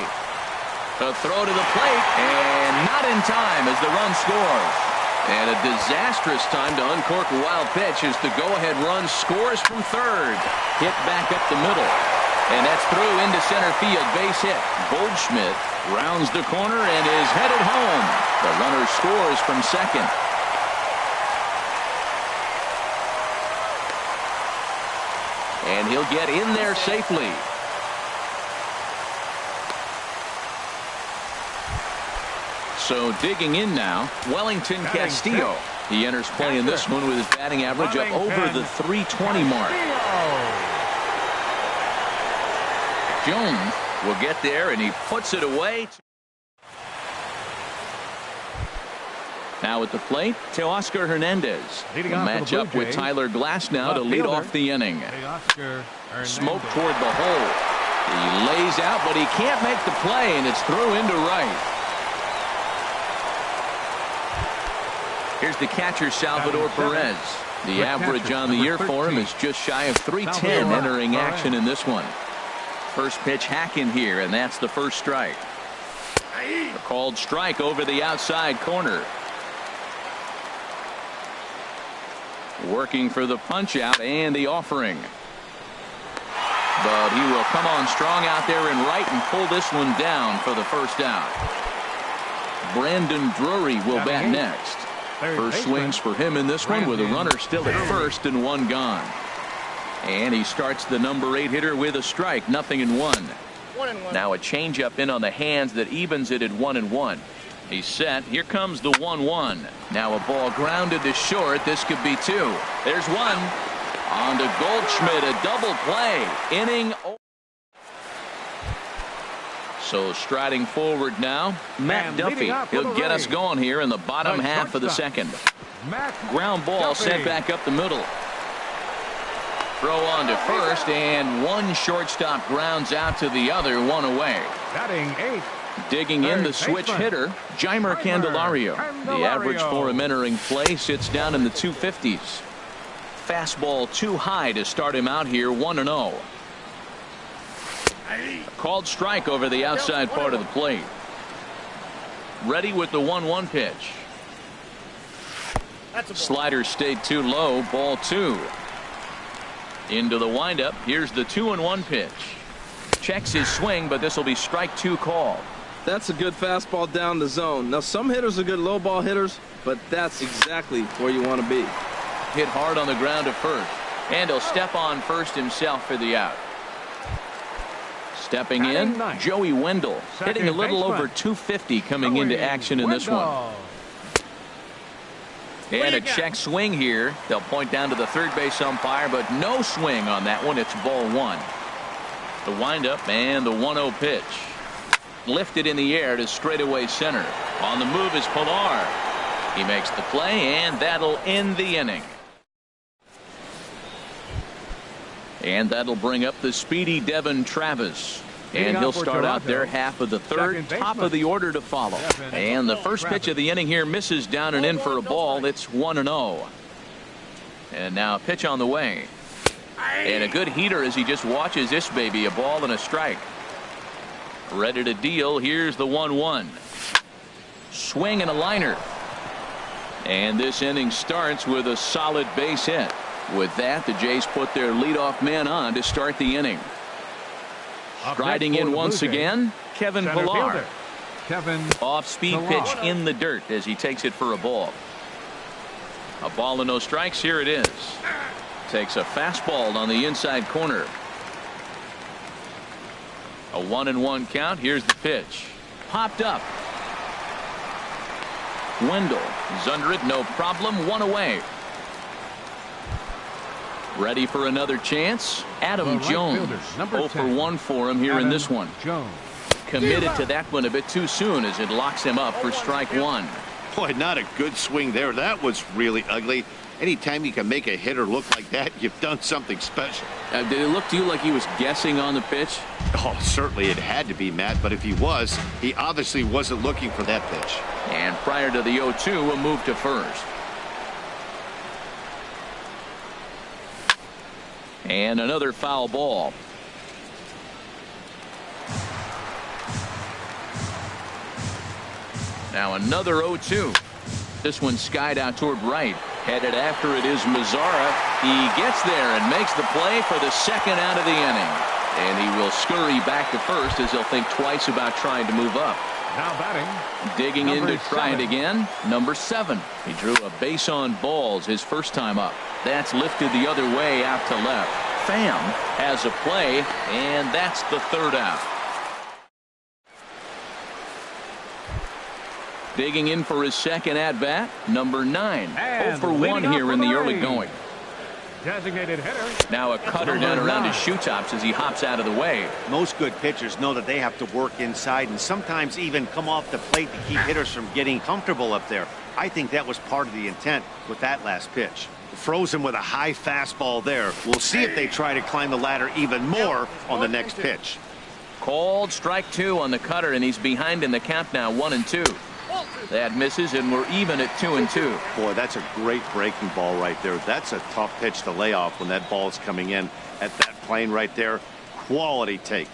A throw to the plate, and not in time as the run scores. And a disastrous time to uncork a wild pitch as the go-ahead run scores from third. Hit back up the middle. And that's through into center field. Base hit. Goldschmidt rounds the corner and is headed home. The runner scores from second. And he'll get in there safely. So digging in now, Wellington Castillo. He enters play in this one with his batting average up over the 320 mark. Jones will get there, and he puts it away. Now at the plate, Teoscar Hernandez will match up with Tyler Glasnow to lead off the inning. Smoke toward the hole. He lays out, but he can't make the play, and it's through into right. Here's the catcher, Salvador Perez. The average on the year for him is just shy of 310 entering action in this one. First pitch hack in here, and that's the first strike. A called strike over the outside corner. Working for the punch out and the offering. But he will come on strong out there in right and pull this one down for the first out. Brandon Drury will bat next. First swings for him in this one with a runner still at first and 1 gone. And he starts the number 8 hitter with a strike, 0-1. Now a changeup in on the hands that evens it at 1-1. He's set. Here comes the 1-1. Now a ball grounded to short. This could be 2. There's 1. On to Goldschmidt, a double play. Inning. So striding forward now, Matt Duffy. He'll get us going here in the bottom half of the second. Ground ball sent back up the middle. Throw on to first, and one shortstop grounds out to the other, 1 away. Batting 8. Digging in the switch hitter, Jeimer Candelario. The average for him entering play sits down in the 250s. Fastball too high to start him out here, 1-0. Called strike over the outside part of the plate. Ready with the 1-1 pitch. Slider stayed too low, ball 2. Into the windup. Here's the 2-1 pitch. Checks his swing, but this will be strike 2 called. That's a good fastball down the zone. Now some hitters are good low ball hitters, but that's exactly where you want to be. Hit hard on the ground to first, and he'll step on first himself for the out. Stepping in, Joey Wendell, hitting a little over 250 coming into action in this one. And a check swing here. They'll point down to the third base umpire, but no swing on that one. It's ball 1. The windup and the 1-0 pitch. Lifted in the air to straightaway center. On the move is Pilar. He makes the play, and that'll end the inning. And that'll bring up the speedy Devin Travis. And he'll start out there half of the third, top of the order to follow. And the first pitch of the inning here misses down and in for a ball. It's 1-0. And now a pitch on the way. And a good heater as he just watches this baby, a ball and a strike. Ready to deal. Here's the 1-1. Swing and a liner. And this inning starts with a solid base hit. With that, the Jays put their leadoff man on to start the inning. Striding in once again, Kevin Pilar. Kevin. Off-speed pitch in the dirt as he takes it for a ball. A ball and no strikes. Here it is. Takes a fastball on the inside corner. A 1-1 count. Here's the pitch. Popped up. Wendell is under it. No problem. One away. Ready for another chance. Adam Jones. 0 for 1 for him here in this one. Committed to that one a bit too soon as it locks him up for strike one. Boy, not a good swing there. That was really ugly. Anytime you can make a hitter look like that, you've done something special. Did it look to you like he was guessing on the pitch? Oh, certainly it had to be, Matt, but if he was, he obviously wasn't looking for that pitch. And prior to the 0-2, a move to first. And another foul ball. Now another 0-2. This one skied out toward right. Headed after it is Mazara. He gets there and makes the play for the second out of the inning. And he will scurry back to first as he'll think twice about trying to move up. Now batting. Digging in to try it again. Number 7. He drew a base on balls his first time up. That's lifted the other way out to left. Pham has a play, and that's the third out. Digging in for his second at-bat, number 9. 0 for 1 here in the early going. Designated hitter. Now a cutter down around his shoe tops as he hops out of the way. Most good pitchers know that they have to work inside and sometimes even come off the plate to keep hitters from getting comfortable up there. I think that was part of the intent with that last pitch. Froze him with a high fastball there. We'll see if they try to climb the ladder even more on the next pitch. Called strike 2 on the cutter, and he's behind in the count now, 1-2. That misses, and we're even at 2-2. Boy, that's a great breaking ball right there. That's a tough pitch to lay off when that ball's coming in at that plane right there. Quality take.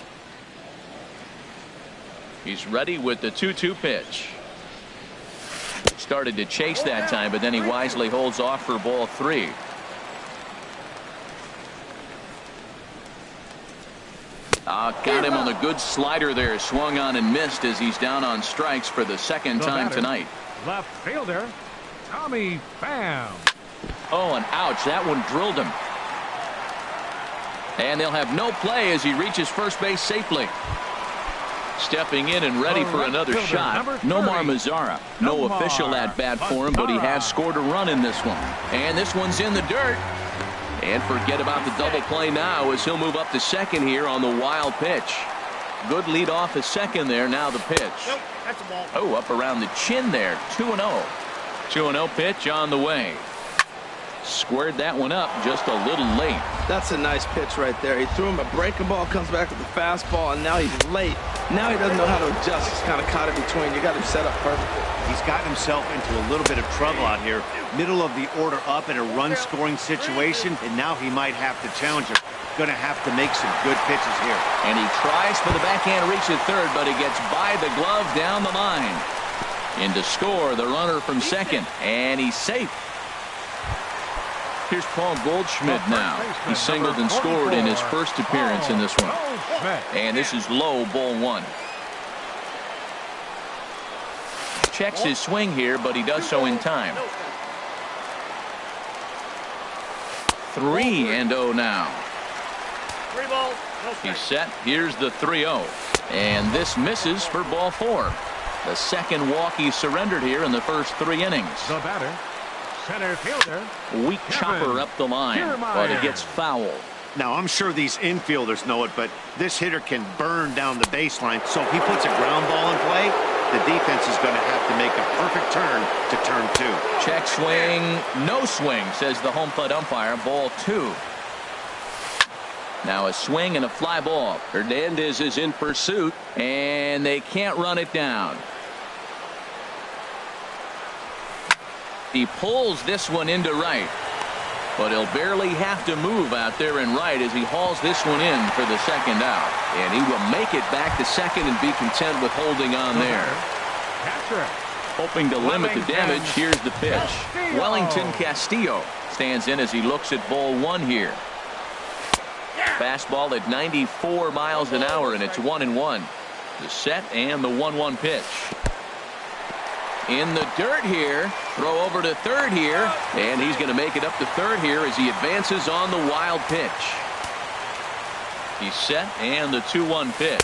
He's ready with the 2-2 pitch. Started to chase that time, but then he wisely holds off for ball 3. Got him on the good slider there. Swung on and missed as he's down on strikes for the second time tonight. Left fielder, Tommy Pham. Oh, and ouch. That one drilled him. And they'll have no play as he reaches first base safely. Stepping in and ready for another shot. Nomar Mazara. No official at bat for him, but he has scored a run in this one. And this one's in the dirt. And forget about the double play now as he'll move up to second here on the wild pitch. Good lead off at second there. Now the pitch. Nope, that's a ball. Oh, up around the chin there. 2-0. 2-0 pitch on the way. Squared that one up just a little late. That's a nice pitch right there. He threw him a breaking ball, comes back with the fastball, and now he's late. Now he doesn't know how to adjust. He's kind of caught in between. You got him set up perfectly. He's gotten himself into a little bit of trouble out here. Middle of the order up in a run-scoring situation, and now he might have to challenge him. Going to have to make some good pitches here. And he tries for the backhand reach at third, but he gets by the glove down the line. In to score the runner from second, and he's safe. Here's Paul Goldschmidt now. He singled and scored in his first appearance in this one. And this is low, ball 1. Checks his swing here, but he does so in time. 3-0 now. He's set. Here's the 3-0. And this misses for ball 4. The second walk he surrendered here in the first 3 innings. The batter, center fielder. Weak chopper up the line, but it gets foul. Now, I'm sure these infielders know it, but this hitter can burn down the baseline. So if he puts a ground ball in play, the defense is going to have to make a perfect turn to turn 2. Check swing, no swing, says the home plate umpire. Ball 2. Now a swing and a fly ball. Hernandez is in pursuit, and they can't run it down. He pulls this one into right, but he'll barely have to move out there in right as he hauls this one in for the second out. And he will make it back to second and be content with holding on there. Hoping to limit the damage, here's the pitch. Wellington Castillo stands in as he looks at ball 1 here. Fastball at 94 miles an hour, and it's 1-1. The set and the 1-1 pitch. In the dirt here. Throw over to third here. And he's going to make it up to third here as he advances on the wild pitch. He's set and the 2-1 pitch.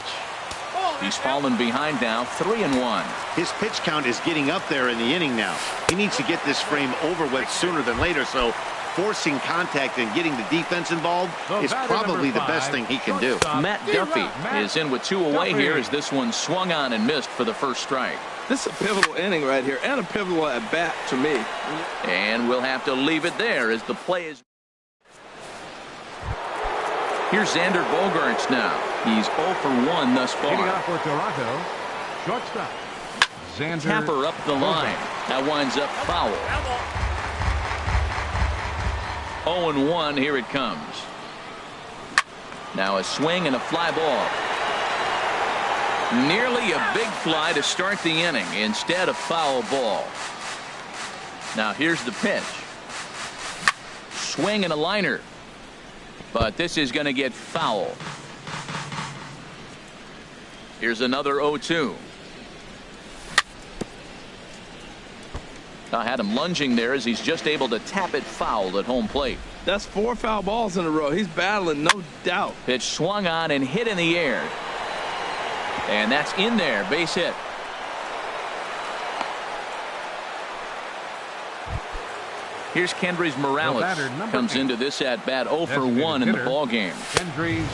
He's fallen behind now, 3-1. His pitch count is getting up there in the inning now. He needs to get this frame over with sooner than later, so forcing contact and getting the defense involved is probably the best thing he can do. Matt Duffy is in with 2 away here as this one swung on and missed for the first strike. This is a pivotal inning right here and a pivotal at bat to me. And we'll have to leave it there as the play is. Here's Xander Bogaerts now. He's 0 for 1 thus far. Hitting off for Toronto, shortstop Xander. Tapper up the line. That winds up foul. 0-1. Here it comes. Now a swing and a fly ball. Nearly a big fly to start the inning instead of foul ball. Now here's the pitch. Swing and a liner. But this is going to get foul. Here's another 0-2. I had him lunging there as he's just able to tap it foul at home plate. That's 4 foul balls in a row. He's battling, no doubt. Pitch swung on and hit in the air. And that's in there, base hit. Here's Kendrys Morales. Comes into this at bat 0 for 1 in the ball game.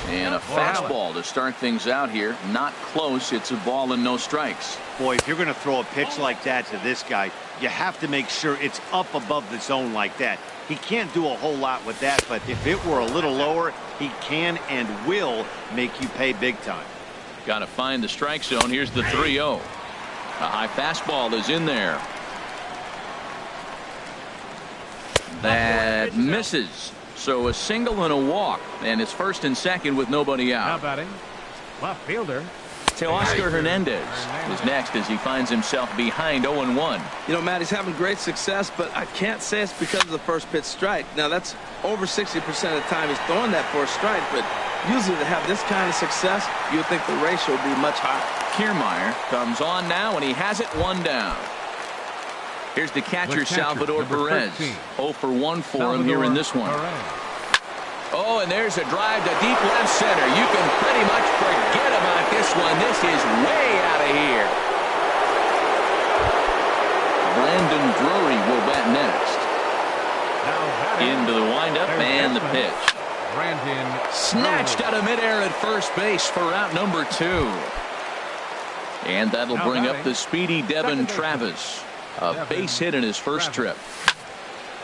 And a fastball to start things out here. Not close. It's a ball and no strikes. Boy, if you're going to throw a pitch like that to this guy, you have to make sure it's up above the zone like that. He can't do a whole lot with that, but if it were a little lower, he can and will make you pay big time. Got to find the strike zone. Here's the 3-0. A high fastball is in there. That misses. So a single and a walk, and it's first and second with nobody Now out. batting, left fielder. Teoscar Hernandez is next as he finds himself behind 0-1. You know, Matt, he's having great success, but I can't say it's because of the first pitch strike. Now, that's over 60% of the time he's throwing that for a strike, but usually to have this kind of success, you would think the ratio would be much higher. Kiermaier comes on now, and he has it 1 down. Here's the catcher, Salvador Perez. 0 for 1 for him here in this one. Oh, and there's a drive to deep left center. You can pretty much forget about this one. This is way out of here. Brandon Drury will bat next. Into the windup and the pitch. Snatched out of midair at first base for out number 2. And that'll bring up the speedy Devin Travis. A base hit in his first trip.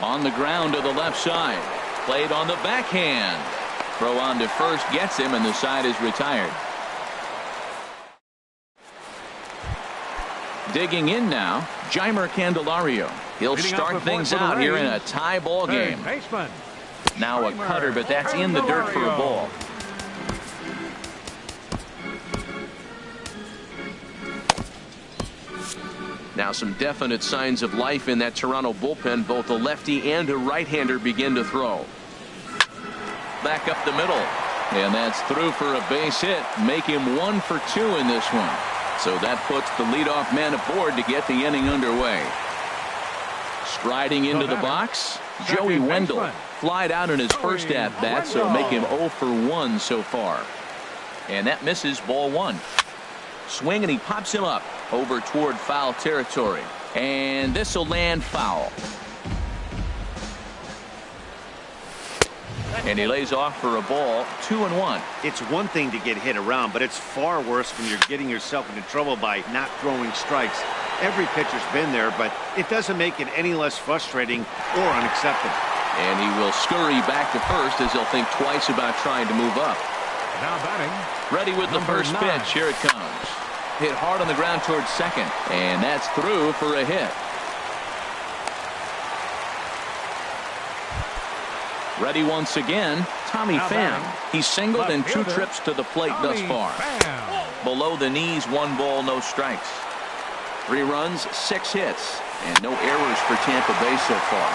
On the ground to the left side. Played on the backhand. Throw on to first gets him, and the side is retired. Digging in now, Jeimer Candelario. He'll start things out here in a tie ball game. Now a cutter, but that's in the dirt for a ball. Now some definite signs of life in that Toronto bullpen. Both a lefty and a right-hander begin to throw. Back up the middle. And that's through for a base hit. Make him 1 for 2 in this one. So that puts the leadoff man aboard to get the inning underway. Striding into the box, Joey Wendell. Flied out in his first at-bat, so make him 0 for 1 so far. And that misses ball 1. Swing, and he pops him up over toward foul territory. And this will land foul. And he lays off for a ball, 2-1. It's one thing to get hit around, but it's far worse when you're getting yourself into trouble by not throwing strikes. Every pitcher's been there, but it doesn't make it any less frustrating or unacceptable. And he will scurry back to first as he'll think twice about trying to move up. Now batting. Ready with the first pitch. Here it comes. Hit hard on the ground towards second. And that's through for a hit. Ready once again, Tommy Pham. He's singled in 2 trips to the plate thus far. Below the knees, 1 ball, no strikes. 3 runs, 6 hits, and no errors for Tampa Bay so far.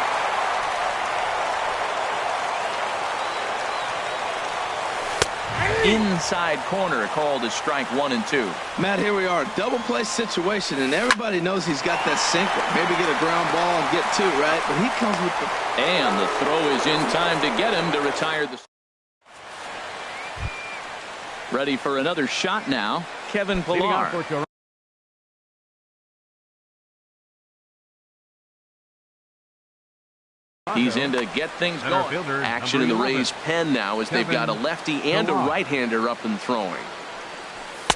inside corner, called as strike 1 and 2. Matt, here we are, double play situation, and everybody knows he's got that sinker. Maybe get a ground ball and get 2, right? But he comes with the... And the throw is in time to get him to retire the... Ready for another shot now, Kevin Pillar. He's in to get things going. Action in the Rays' pen now as they've got a lefty and a right-hander up and throwing.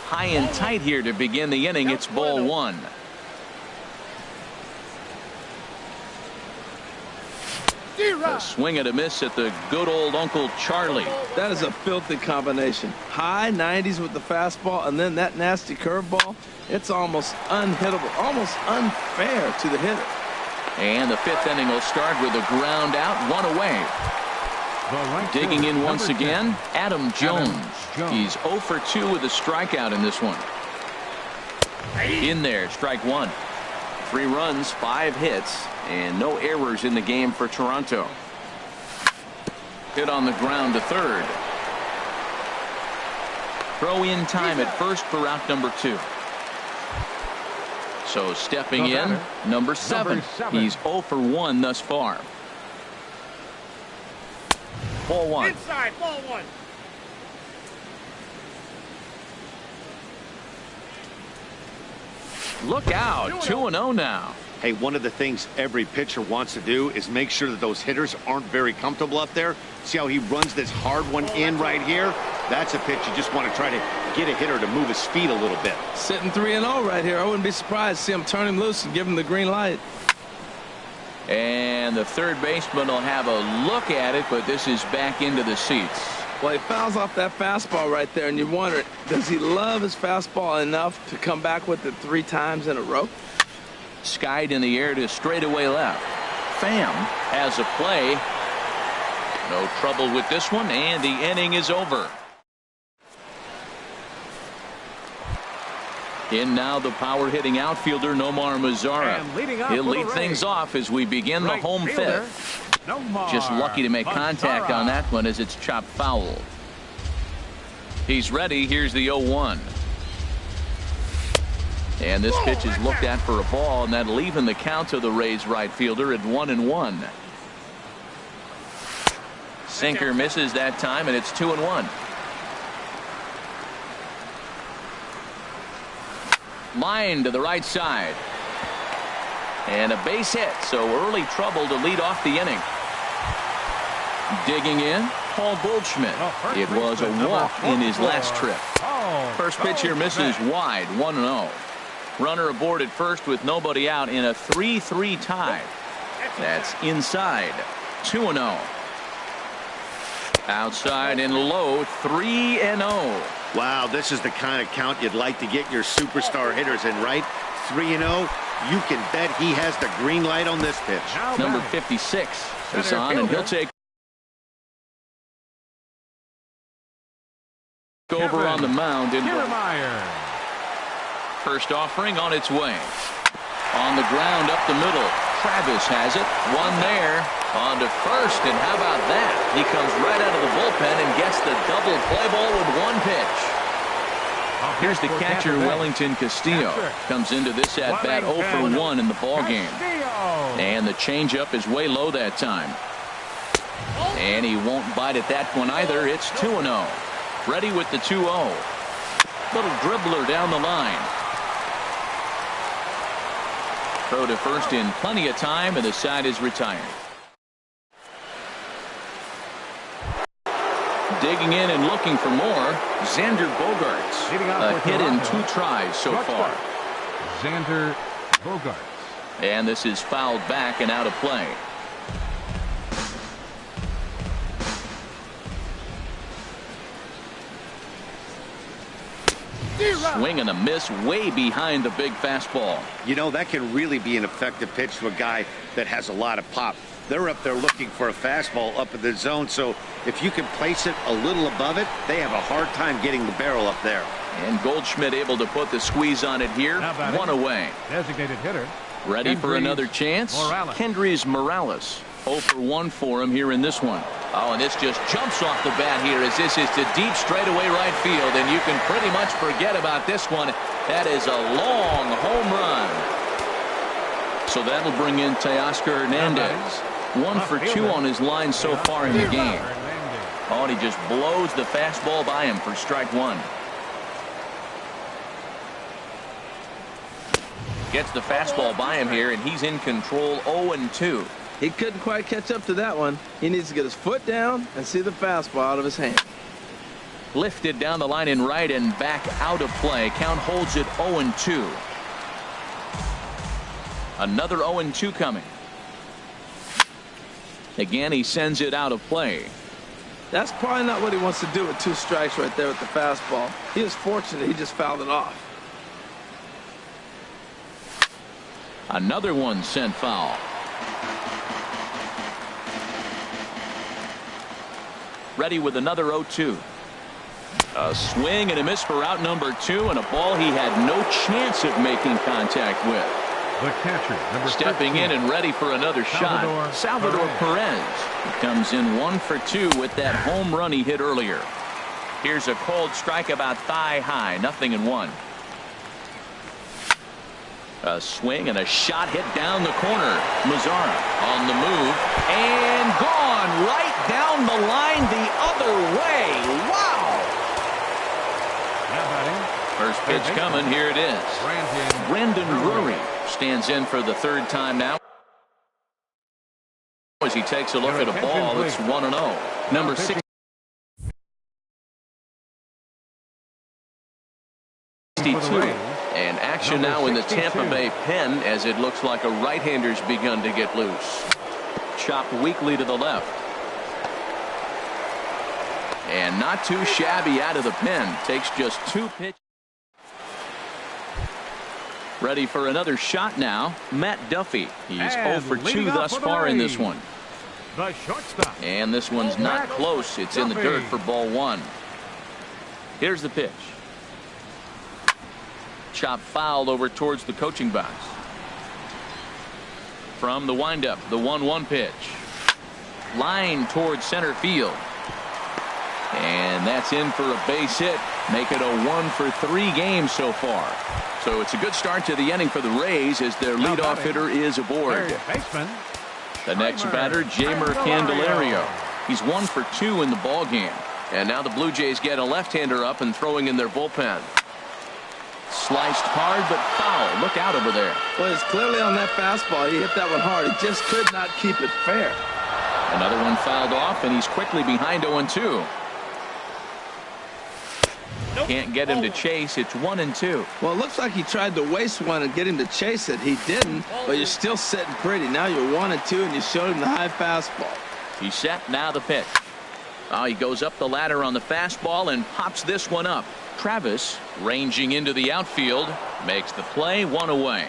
High and tight here to begin the inning. It's ball 1. A swing and a miss at the good old Uncle Charlie. That is a filthy combination. High 90s with the fastball and then that nasty curveball. It's almost unhittable, almost unfair to the hitter. And the 5th inning will start with a ground out, 1 away. Digging in once again, Adam Jones. He's 0 for 2 with a strikeout in this one. In there, strike 1. 3 runs, 5 hits, and no errors in the game for Toronto. Hit on the ground to third. Throw in time at first for out number 2. So stepping in, number 7. He's 0 for 1 thus far. Ball 1. Inside, ball 1. Look out, 2-0 now. Hey, one of the things every pitcher wants to do is make sure that those hitters aren't very comfortable up there. See how he runs this hard one in right here? That's a pitch you just want to try to get a hitter to move his feet a little bit. Sitting 3-0 right here. I wouldn't be surprised to see him turn him loose and give him the green light. And the third baseman will have a look at it, but this is back into the seats. Well, he fouls off that fastball right there, and you wonder, does he love his fastball enough to come back with it 3 times in a row? Skied in the air to straightaway left. Pham has a play. No trouble with this one, and the inning is over. In now the power-hitting outfielder Nomar Mazara. He'll lead things off as we begin the home 5th. Just lucky to make contact on that one as it's chopped foul. He's ready. Here's the 0-1. And this pitch is looked at for a ball, and that'll even the count to the Rays right fielder at 1-1. Sinker misses that time, and it's 2-1. Line to the right side. And a base hit, so early trouble to lead off the inning. Digging in, Paul Goldschmidt. It was a walk in his last trip. First pitch here misses wide, 1-0. Runner aboard at first with nobody out in a 3-3 tie. That's inside, 2-0. Outside and low, 3-0. Wow, this is the kind of count you'd like to get your superstar hitters in, right? 3-0. You can bet he has the green light on this pitch. Number 56 is on, and he'll take over on the mound. First offering on its way. On the ground up the middle. Travis has it. One there. On to first, and how about that? He comes right out of the bullpen and gets the double play ball with 1 pitch. Here's the catcher, Wellington Castillo. Comes into this at-bat 0 for 1 in the ballgame. And the changeup is way low that time. And he won't bite at that one either. It's 2-0. Ready with the 2-0. Little dribbler down the line. Throw to first in plenty of time, and the side is retired. Digging in and looking for more, Xander Bogaerts. A hit in 2 tries so far. Xander Bogaerts. And this is fouled back and out of play. Swing and a miss way behind the big fastball. You know, that can really be an effective pitch to a guy that has a lot of pop. They're up there looking for a fastball up in the zone, so if you can place it a little above it, they have a hard time getting the barrel up there. And Goldschmidt able to put the squeeze on it here. 1 away. Designated hitter. Ready for Kendrys another chance? Morales. Kendrys Morales. 0 for 1 for him here in this one. Oh, and this just jumps off the bat here as this is to deep straightaway right field, and you can pretty much forget about this one. That is a long home run. So that'll bring in Teoscar Hernandez. 1 for 2 on his line so far in the game. Oh, and he just blows the fastball by him for strike 1. Gets the fastball by him here, and he's in control. 0-2. He couldn't quite catch up to that one. He needs to get his foot down and see the fastball out of his hand. Lifted down the line in right and back out of play. Count holds it 0-2. Another 0-2 coming. Again, he sends it out of play. That's probably not what he wants to do with 2 strikes right there with the fastball. He was fortunate he just fouled it off. Another one sent foul. Ready with another 0-2. A swing and a miss for out number 2, and a ball he had no chance of making contact with. The catcher, number Stepping 13, in and ready for another shot, Salvador Perez. He comes in 1 for 2 with that home run he hit earlier. Here's a cold strike about thigh high, 0-1. A swing and a shot hit down the corner. Mazara on the move and gone right down the line the other way. Wow. First pitch coming. Here it is. Brandon Drury stands in for the 3rd time now. As he takes a look at a ball, it's 1-0. Number 62. And action now in the Tampa Bay pen as it looks like a right-hander's begun to get loose. Chopped weakly to the left. And not too shabby out of the pen. Takes just 2 pitches. Ready for another shot now. Matt Duffy. He's 0 for 2 thus far in this one. The shortstop. And this one's not close. It's in the dirt for ball 1. Here's the pitch. Chop fouled over towards the coaching box. From the windup, the 1-1 pitch. Line towards center field. And that's in for a base hit. Make it a 1 for 3 game so far. So it's a good start to the inning for the Rays as their leadoff hitter is aboard. The next batter, Jeimer Candelario. He's 1 for 2 in the ball game. And now the Blue Jays get a left-hander up and throwing in their bullpen. Sliced hard but foul. Look out over there. Well, it's clearly on that fastball. He hit that one hard. He just could not keep it fair. Another one fouled off, and he's quickly behind 0-2. Can't get him to chase. It's 1-2. Well, it looks like he tried to waste one and get him to chase it. He didn't, but you're still sitting pretty. Now you're 1-2, and you showed him the high fastball. He's set. Now the pitch. Oh, he goes up the ladder on the fastball and pops this one up. Travis ranging into the outfield makes the play. 1 away.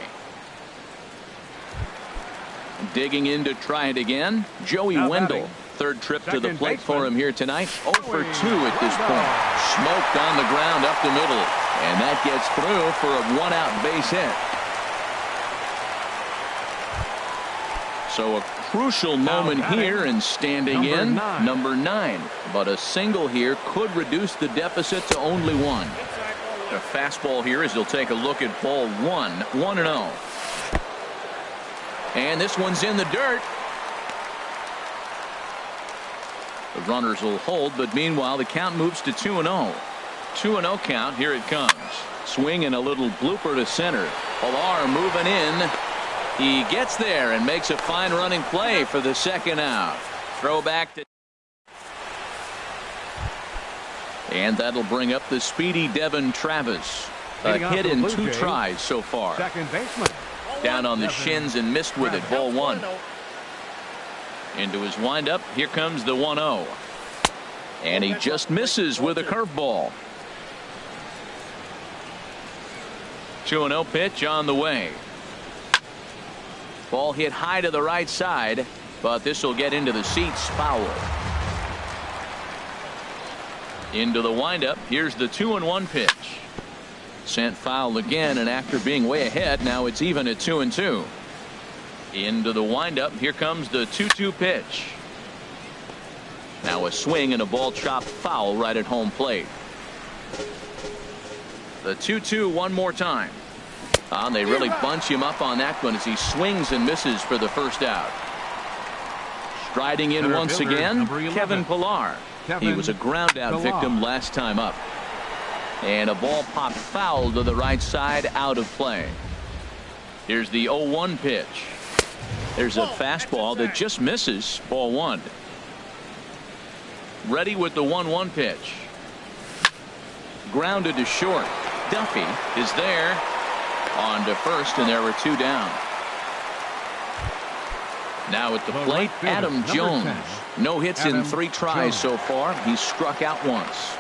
Digging in to try it again. Joey Wendell. 3rd trip to the plate for him here tonight. 0 for 2 at this point. Smoked on the ground up the middle. And that gets through for a 1-out base hit. So a crucial moment here, and standing in number 9. But a single here could reduce the deficit to only 1. A fastball here as he'll take a look at ball 1. 1-0. And this one's in the dirt. The runners will hold, but meanwhile the count moves to 2-0. 2-0 count. Here it comes. Swing and a little blooper to center. Pilar moving in. He gets there and makes a fine running play for the 2nd out. Throw back to. And that'll bring up the speedy Devin Travis. A hit in 2 tries so far. Second baseman. Down on the shins and missed with it. Ball 1. Into his windup. Here comes the 1-0. And he just misses with a curveball. 2-0 pitch on the way. Ball hit high to the right side, but this will get into the seats. Foul. Into the windup. Here's the 2-1 pitch. Sent foul again, and after being way ahead, now it's even at 2-2. Into the windup. Here comes the 2-2 pitch. Now a swing and a ball chopped foul right at home plate. The 2-2 one more time. They really bunch him up on that one as he swings and misses for the first out. Striding in once again, Kevin Pillar. He was a ground out victim last time up. And a ball popped foul to the right side, out of play. Here's the 0-1 pitch. There's a fastball that just misses, ball one. Ready with the 1-1 pitch. Grounded to short. Duffy is there. On to first, and there were two down. Now at the plate, Adam Jones. No hits in 3 tries so far. He's struck out once.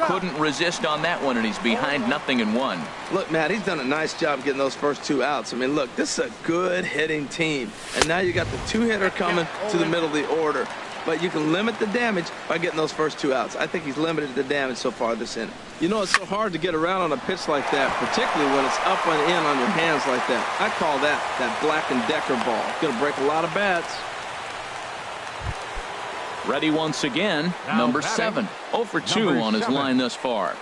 Couldn't resist on that one, and he's behind 0-1. Look, Matt, he's done a nice job getting those first 2 outs. I mean, look, this is a good hitting team. And now you got the 2-hitter coming to the middle of the order. But you can limit the damage by getting those first 2 outs. I think he's limited the damage so far this inning. You know, it's so hard to get around on a pitch like that, particularly when it's up and in on your hands like that. I call that Black & Decker ball. It's going to break a lot of bats. Ready once again, number 7. 0 for 2 on his line thus far.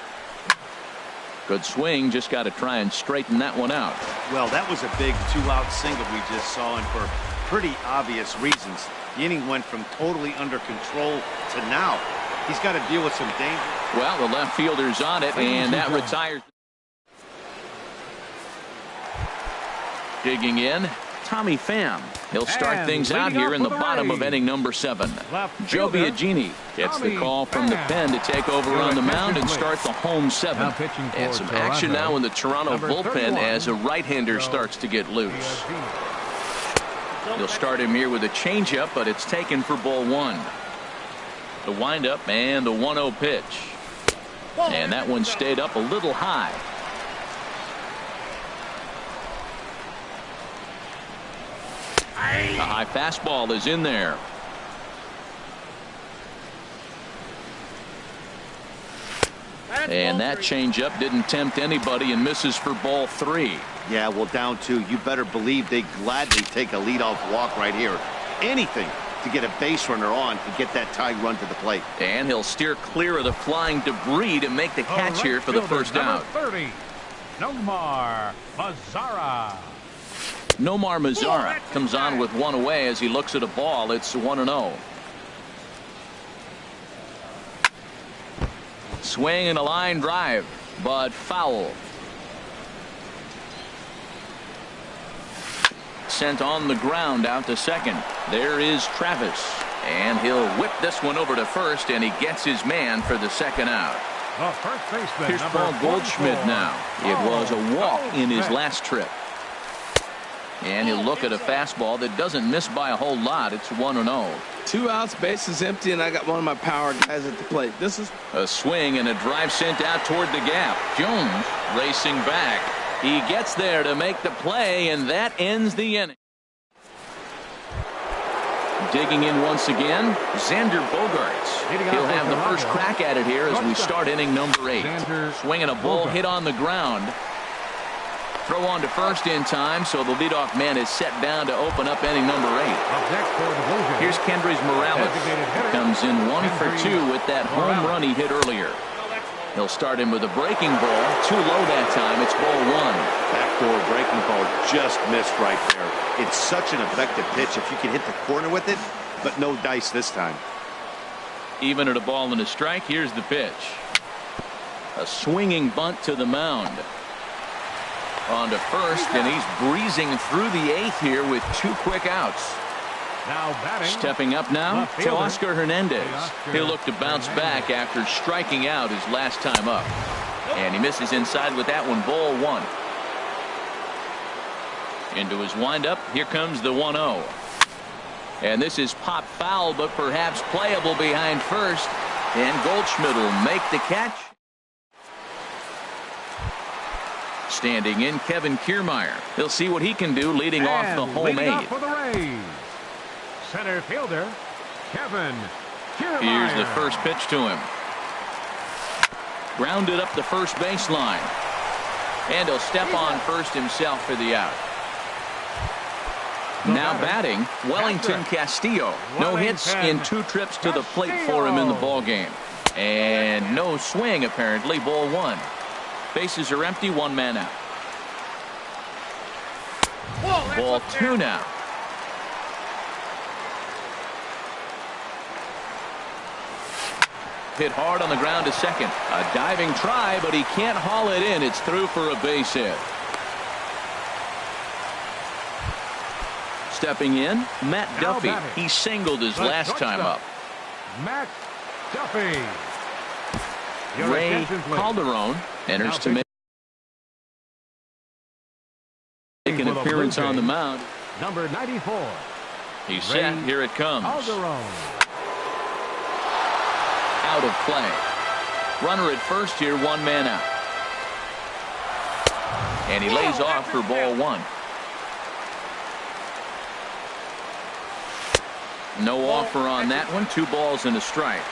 Good swing, just got to try and straighten that one out. Well, that was a big 2-out single we just saw, and for pretty obvious reasons. The inning went from totally under control to now. He's got to deal with some danger. Well, the left fielder's on it, and that retires. Digging in, Tommy Pham. He'll start things out here in the bottom of inning number 7. Joe Biagini gets the call from the pen to take over on the mound and start the home 7. And some action now in the Toronto bullpen as a right-hander starts to get loose. He'll start him here with a changeup, but it's taken for ball 1. The windup and the 1-0 pitch. And that one stayed up a little high. A high fastball is in there. And that changeup didn't tempt anybody and misses for ball 3. Yeah, well, down 2. You better believe they gladly take a leadoff walk right here. Anything to get a base runner on and get that tying run to the plate. And he'll steer clear of the flying debris to make the catch here for the first out. 30, Nomar Mazara. Nomar Mazara comes on with 1 away as he looks at a ball. It's 1-0. Swing and a line drive, but foul. Sent on the ground out to second. There is Travis, and he'll whip this one over to first, and he gets his man for the second out. Here's Paul Goldschmidt now. It was a walk in his last trip. And he'll look at a fastball that doesn't miss by a whole lot. It's 1-0. 2 outs, base is empty, and I got one of my power guys at the plate. This is a swing and a drive sent out toward the gap. Jones racing back. He gets there to make the play, and that ends the inning. Digging in once again, Xander Bogaerts. He'll have the first crack at it here as we start inning number 8. Swinging a ball hit on the ground. Throw on to first in time, so the leadoff man is set down to open up inning number 8. Here's Kendrys Morales. Comes in 1 for 2 with that home run he hit earlier. He'll start him with a breaking ball. Too low that time. It's ball 1. Backdoor breaking ball just missed right there. It's such an effective pitch if you can hit the corner with it, but no dice this time. Even at a ball and a strike, here's the pitch. A swinging bunt to the mound. On to first, and he's breezing through the 8th here with 2 quick outs. Stepping up now to Oscar Hernandez. He'll look to bounce back after striking out his last time up. And he misses inside with that one, ball 1. Into his windup, here comes the 1-0. And this is pop foul, but perhaps playable behind first. And Goldschmidt will make the catch. Standing in, Kevin Kiermaier. He'll see what he can do leading off the home 8. For the Rays, center fielder Kevin Kiermaier. Here's the first pitch to him. Grounded up the first baseline. And he'll step on first himself for the out. Now batting, Wellington Castillo. No hits in 2 trips to the plate for him in the ballgame. And no swing, apparently. Ball 1. Bases are empty, 1 man out. Ball 2 now. Hit hard on the ground to second. A diving try, but he can't haul it in. It's through for a base hit. Stepping in, Matt Duffy. He singled his last time up. Matt Duffy. Ray Calderon enters to make an appearance on the mound. Number 94. He's set. Here it comes. Calderon. Out of play. Runner at first here, 1 man out. And he lays off for ball 1. No offer on that one. 2 balls and a strike.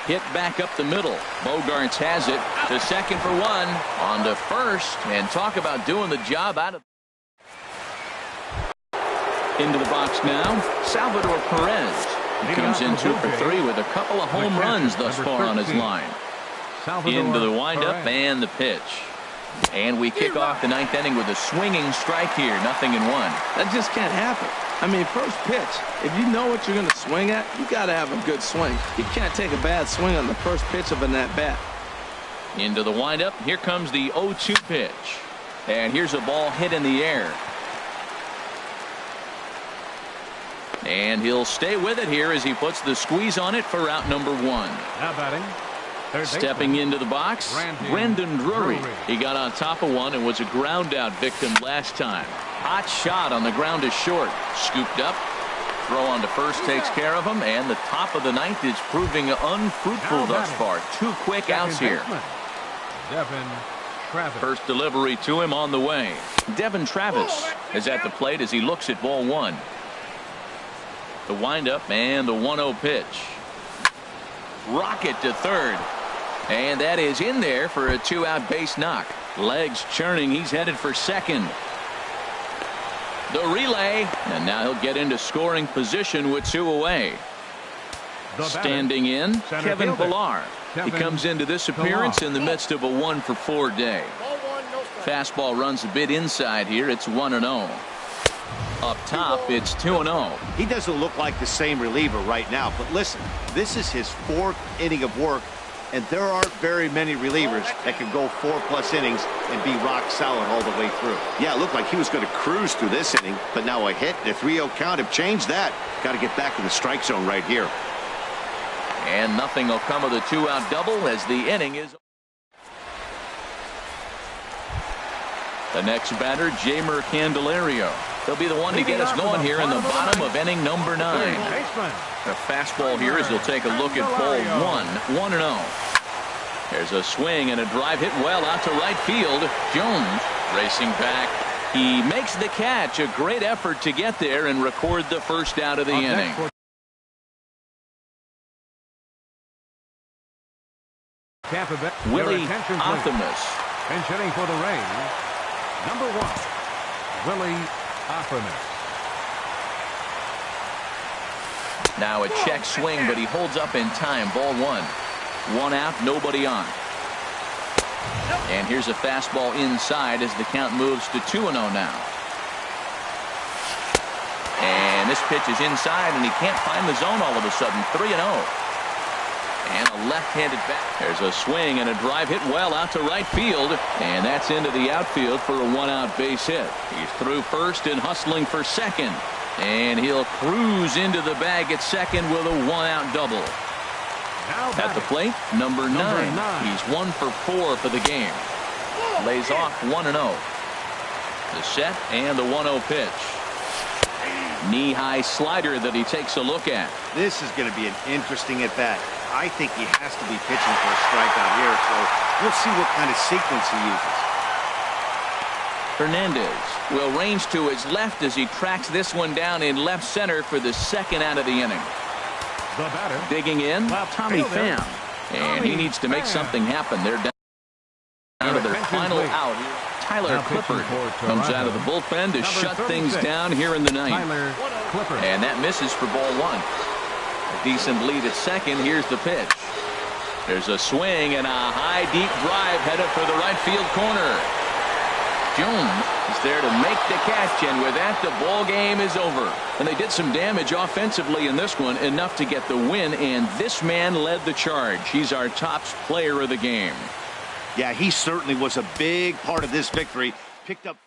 Hit back up the middle. Bogaerts has it to second for 1. On to first. And talk about doing the job out of. Into the box now, Salvador Perez. He comes in 2 for 3 with a couple of home runs thus far on his line. Into the windup and the pitch. And we kick off the 9th inning with a swinging strike here. 0-1. That just can't happen. I mean, first pitch, if you know what you're going to swing at, you got to have a good swing. You can't take a bad swing on the first pitch of an at-bat. Into the windup. Here comes the 0-2 pitch. And here's a ball hit in the air. And he'll stay with it here as he puts the squeeze on it for out number 1. Now batting. Stepping into the box, Brandon Drury. He got on top of one and was a ground out victim last time. Hot shot on the ground is short. Scooped up. Throw on to first takes care of him. And the top of the 9th is proving unfruitful thus far. 2 quick outs here. Devin Travis. First delivery to him on the way. Devin Travis is at the plate as he looks at ball 1. The windup and the 1-0 pitch. Rocket to third. And that is in there for a 2-out base knock. Legs churning. He's headed for second. The relay. And now he'll get into scoring position with 2 away. Standing in, Kevin Pillar. He comes into this appearance in the midst of a 1 for 4 day. Fastball runs a bit inside here. It's 1-0. Up top, it's 2-0. He doesn't look like the same reliever right now, but listen, this is his 4th inning of work, and there aren't very many relievers that can go 4+ innings and be rock solid all the way through. Yeah, it looked like he was going to cruise through this inning, but now a hit and a 3-0 count have changed that. Got to get back in the strike zone right here. And nothing will come of the 2-out double as the inning is. The next batter, Jeimer Candelario. He'll be the one to get us going here in the bottom of inning number 9. The fastball here as he'll take a look at ball 1. 1-0. There's a swing and a drive hit well out to right field. Jones racing back. He makes the catch. A great effort to get there and record the first out of the inning. Willie Optimus. Pinch hitting for the Rays. Number 1, Willie Optimus. Now a check swing, but he holds up in time. Ball 1. 1 out, nobody on. And here's a fastball inside as the count moves to 2-0 now. And this pitch is inside, and he can't find the zone all of a sudden. 3-0. And a left-handed bat. There's a swing and a drive hit well out to right field. And that's into the outfield for a 1-out base hit. He's through first and hustling for second. And he'll cruise into the bag at second with a 1-out double. At the plate, number 9. He's 1 for 4 for the game. Lays off 1-0. The set and the 1-0 pitch. Knee-high slider that he takes a look at. This is going to be an interesting at-bat. I think he has to be pitching for a strikeout here, so we'll see what kind of sequence he uses. Hernandez will range to his left as he tracks this one down in left center for the 2nd out of the inning. The batter. Digging in, Tommy Pham. And he needs to make something happen. They're down to their final out. Tyler Clippard comes out of the bullpen to shut things down here in the ninth. And that misses for ball one. A decent lead at second. Here's the pitch. There's a swing and a high deep drive headed for the right field corner. Jones is there to make the catch, and with that the ball game is over. And they did some damage offensively in this one, enough to get the win, and this man led the charge. He's our top player of the game. Yeah, he certainly was a big part of this victory. Picked up